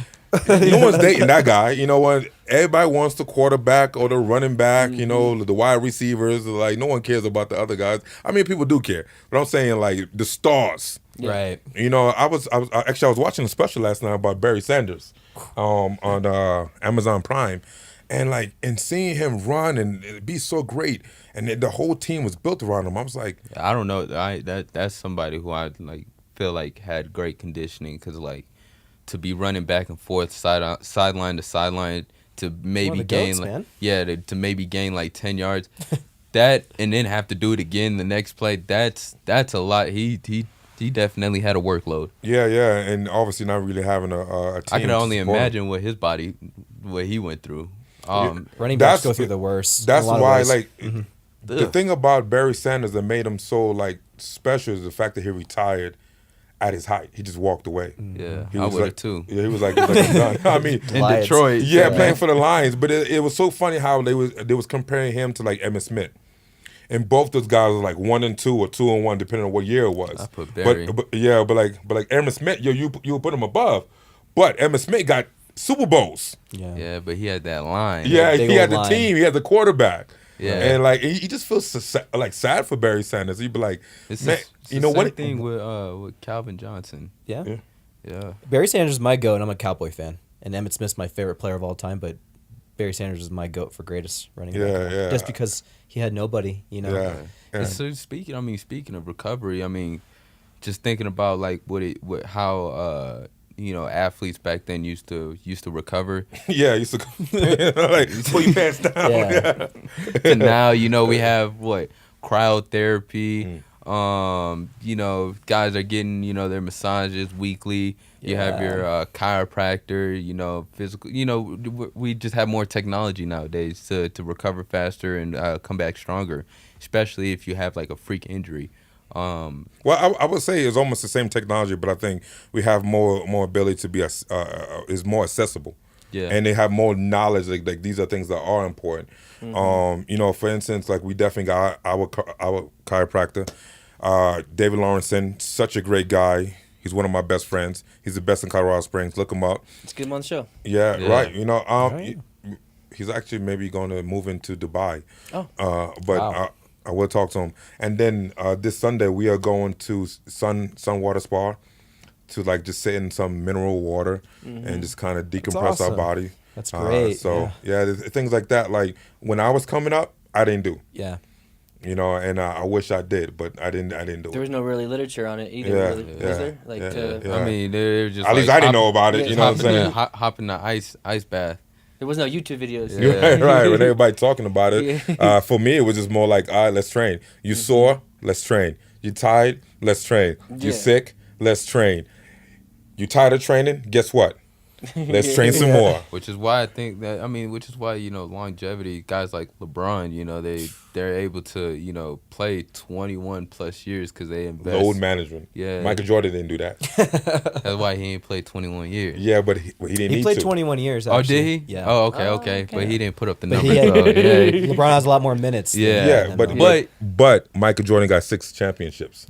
No one's dating that guy. You know what? Everybody wants the quarterback or the running back. You know, the wide receivers. Like, no one cares about the other guys. I mean, people do care, but I'm saying, like, the stars. Yeah. Right. You know, I was watching a special last night about Barry Sanders on Amazon Prime, and seeing him run and it be so great, and then the whole team was built around him. I was like, I don't know. That's somebody who I like feel like had great conditioning, because like to be running back and forth sideline to sideline to maybe gain to maybe gain like 10 yards, that, and then have to do it again the next play. That's a lot. He definitely had a workload. Yeah, and obviously not really having a team. I can only imagine what he went through. Running backs go through the worst. That's why, like, Mm-hmm. the thing about Barry Sanders that made him so like special is the fact that he retired at his height. He just walked away. Yeah, He I was would have like, too. Yeah, he was like I'm done. I mean, In Lions. Detroit. yeah, playing for the Lions. But it was so funny how they was comparing him to like Emmitt Smith. And both those guys were like 1-2 or 2-1, depending on what year it was. I put Barry. But like Emmitt Smith, you would put him above. But Emmitt Smith got Super Bowls. Yeah, but he had that line. Yeah, big he had old the line. team. He had the quarterback. Yeah. And like he just feels like sad for Barry Sanders. He'd be like, It's man, the you know same what? thing with Calvin Johnson. Yeah. Yeah. Barry Sanders is my GOAT, and I'm a Cowboy fan. And Emmitt Smith's my favorite player of all time, but Barry Sanders is my GOAT for greatest running back. Yeah. Just because he had nobody, you know. Yeah. And so speaking of recovery, I mean, just thinking about like how athletes back then used to recover. Yeah, he used to like pull your pants down. Yeah. And now we have cryotherapy. Guys are getting their massages weekly. You have your chiropractor. Physical. We just have more technology nowadays to recover faster and come back stronger, especially if you have like a freak injury. Well, I would say it's almost the same technology, but I think we have more ability to be is more accessible. Yeah. And they have more knowledge. Like these are things that are important. For instance, like we definitely got our chiropractor, David Lawrenson, such a great guy. He's one of my best friends. He's the best in Colorado Springs. Look him up. It's a good on the show. Yeah, Yeah. right. He's actually maybe going to move into Dubai. But Wow. I will talk to him. And then this Sunday we are going to Sun Water Spa to like just sit in some mineral water and just kind of decompress our awesome. body. That's great. There's things like that. Like when I was coming up, I didn't do. Yeah. And I wish I did, but I didn't do There it. was no really literature on it either. Yeah, Really. yeah, Was there? Like, yeah. I mean, they're just At least I didn't know about it. You know what I'm saying? Hop in the ice bath. there was no YouTube videos. Yeah. Right. When everybody talking about it, for me it was just more like, all right, let's train. You sore, let's train. You tired, let's train. You Yeah. sick, let's train. You tired of training? Guess what? Let's train some more. Which is why I think that longevity, guys like LeBron, they're able to play 21 plus years because they invest. Load management. Yeah. Michael Jordan didn't do that. That's why he ain't played 21 years. Yeah, but he didn't He need played to. 21 years, Oh, actually. did he? Yeah. Oh, okay. But he didn't put up the But numbers. he had- though. Yeah. LeBron has a lot more minutes. than- Yeah, than but LeBron. but Michael Jordan got 6 championships.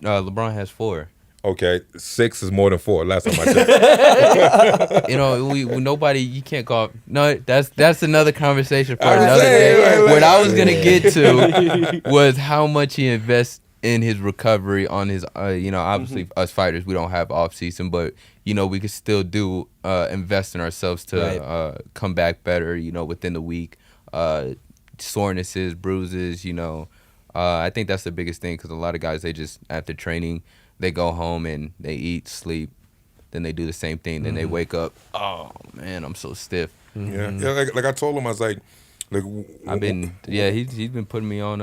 LeBron has 4. Okay, 6 is more than 4. Last time I checked. Nobody. You can't call. No, that's another conversation for I was another saying, day. like- What I was gonna get to was how much he invests in his recovery on his. Obviously us fighters, we don't have off season, but we could still do invest in ourselves to come back better. Within the week, sorenesses, bruises. I think that's the biggest thing because a lot of guys, they just after training, they go home and they eat, sleep, then they do the same thing. Then they wake up, oh man, I'm so stiff. Yeah, like I told him, I was like He's been putting me on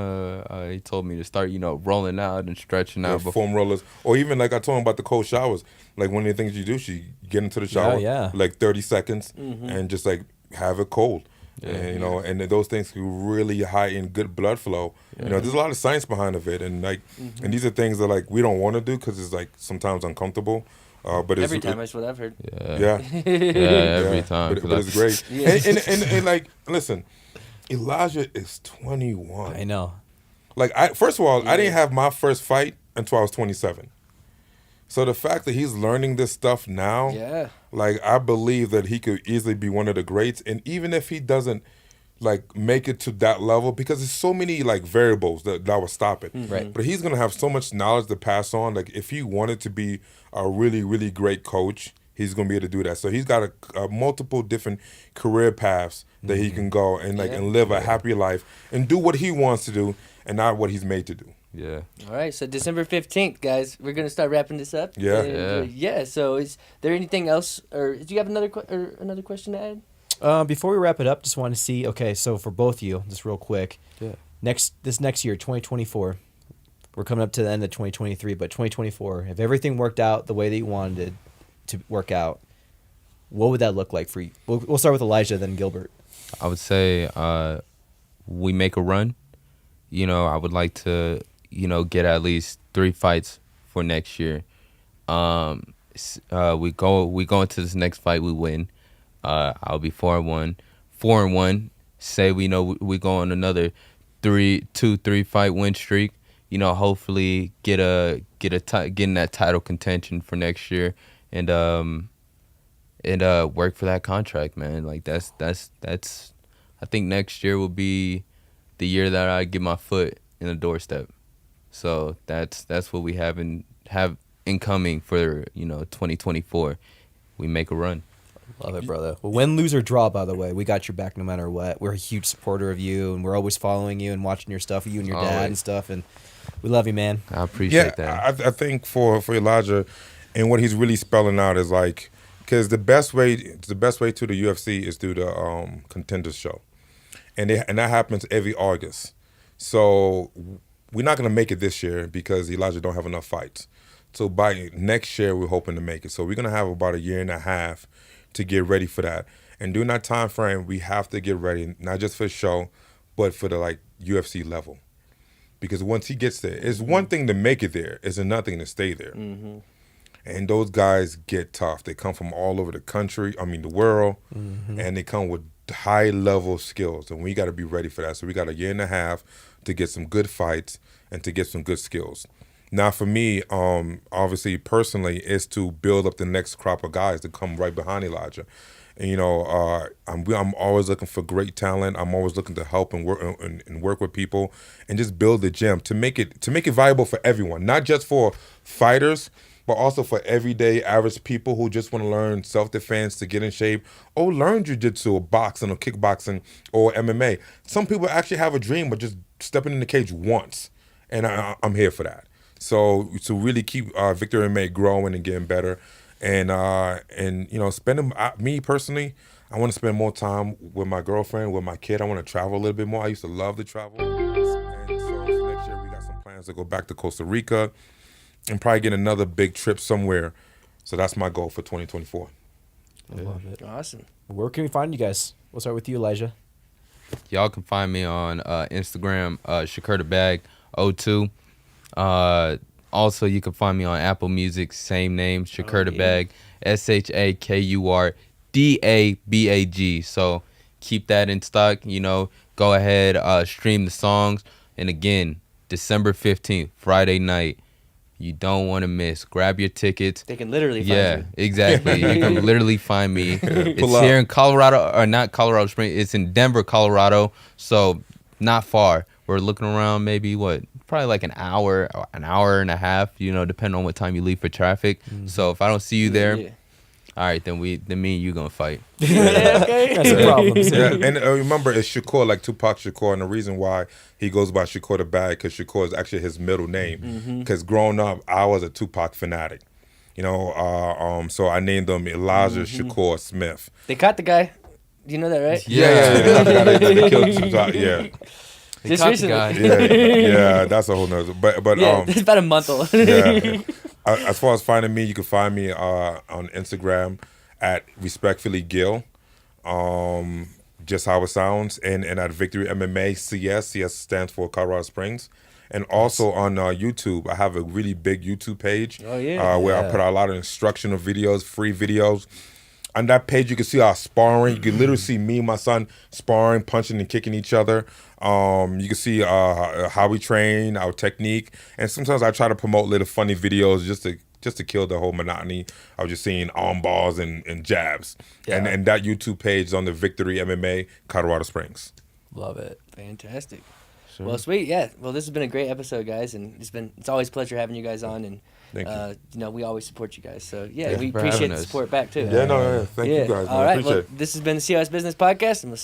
he told me to start, rolling out and stretching out before. foam rollers, or even like I told him about the cold showers. Like one of the things you do, you get into the shower, like 30 seconds, and just like have it cold. And, and those things can really heighten good blood flow. There's a lot of science behind of it, and and these are things that like we don't want to do because it's like sometimes uncomfortable. But it's, Every time, that's what I've heard. Yeah, every time. But it's great. And like, listen, Elijah is 21. I know. Like, first of all, I didn't have my first fight until I was 27. So the fact that he's learning this stuff now, Yeah. like I believe that he could easily be one of the greats. And even if he doesn't like make it to that level, because there's so many like variables that will stop it. Right. But he's gonna have so much knowledge to pass on. Like if he wanted to be a really, really great coach, he's going to be able to do that. So he's got a multiple different career paths that he can go and and live a happier life and do what he wants to do and not what he's made to do. Yeah. All right, so December 15th, guys, we're going to start wrapping this up. Yeah. And, so is there anything else, or do you have another question to add? Before we wrap it up, just want to see, okay, so for both of you, just real quick, this next year, 2024, we're coming up to the end of 2023, but 2024, if everything worked out the way that you wanted it to work out, what would that look like for you? We'll start with Elijah, then Gilbert. I would say we make a run. You know, I would like to, get at least 3 fights for next year. We go into this next fight, we win. I'll be 4-1. 4-1. Say we go on another 3 fight win streak. Hopefully get in that title contention for next year, and work for that contract, man. Like that's. I think next year will be the year that I get my foot in the doorstep. So that's what we have incoming for 2024. We make a run. Love it, brother. Well, win, lose, or draw, by the way, we got your back no matter what. We're a huge supporter of you, and we're always following you and watching your stuff, you and your dad and stuff, and we love you, man. I appreciate that. I think for Elijah, and what he's really spelling out is like, because the best way to the UFC is through the Contenders show, and that happens every August. So we're not gonna make it this year because Elijah don't have enough fights. So by next year, we're hoping to make it. So we're gonna have about 1.5 years to get ready for that. And during that time frame, we have to get ready, not just for the show, but for the UFC level. Because once he gets there, it's one thing to make it there, it's another thing to stay there. Mm-hmm. And those guys get tough. They come from all over the world, and they come with high level skills. And we got to be ready for that. So we got 1.5 years to get some good fights and to get some good skills. Now, for me, obviously, personally, is to build up the next crop of guys to come right behind Elijah. And, I'm always looking for great talent. I'm always looking to help and work with people and just build the gym to make it viable for everyone, not just for fighters, but also for everyday average people who just want to learn self-defense to get in shape or learn jiu-jitsu or boxing or kickboxing or MMA. Some people actually have a dream of just stepping in the cage once, and I'm here for that. So to really keep Victor MMA growing and getting better, and spending me personally, I want to spend more time with my girlfriend, with my kid. I want to travel a little bit more. I used to love to travel, and so next year we got some plans to go back to Costa Rica and probably get another big trip somewhere. So that's my goal for 2024. I love it. Awesome. Where can we find you guys? We'll start with you, Elijah. Y'all can find me on Instagram, ShakurTheBag02. Also, you can find me on Apple Music, same name, Shakur the Bag, ShakurDabag. So keep that in stock. Go ahead, stream the songs. And again, December 15th, Friday night. You don't want to miss. Grab your tickets. They can literally find you. Yeah, exactly. You can literally find me. It's here in Colorado, or not Colorado Springs. It's in Denver, Colorado. So not far. We're looking around maybe probably like an hour and a half, depending on what time you leave for traffic. Mm-hmm. So if I don't see you there, all right, then me and you gonna fight. Okay. That's the problem. Yeah, and remember, it's Shakur, like Tupac Shakur, and the reason why he goes by Shakur the Bag, because Shakur is actually his middle name. Because growing up, I was a Tupac fanatic. So I named him Elijah Shakur Smith. They caught the guy. You know that, right? Yeah. They killed Tupac. Yeah. Just recently. Yeah, that's a whole nother. But it's about a month old. Yeah. As far as finding me, you can find me on Instagram at Respectfully Gil, just how it sounds, and at Victory MMA CS. CS stands for Colorado Springs. And also on YouTube, I have a really big YouTube page where I put out a lot of instructional videos, free videos. On that page, you can see our sparring. You can literally see me and my son sparring, punching and kicking each other. You can see how we train, our technique. And sometimes I try to promote little funny videos just to kill the whole monotony of just seeing arm bars and jabs. Yeah. And that YouTube page is on the Victory MMA, Colorado Springs. Love it. Fantastic. sir. Well, sweet. Yeah. Well, this has been a great episode, guys, and it's always a pleasure having you guys on, and Thank you. you know, we always support you guys. So yeah, Yeah, we for appreciate having the us. support back too. Yeah, no, thank you guys, man. All I right. appreciate Well, it. this has been the COS Business Podcast, and we'll see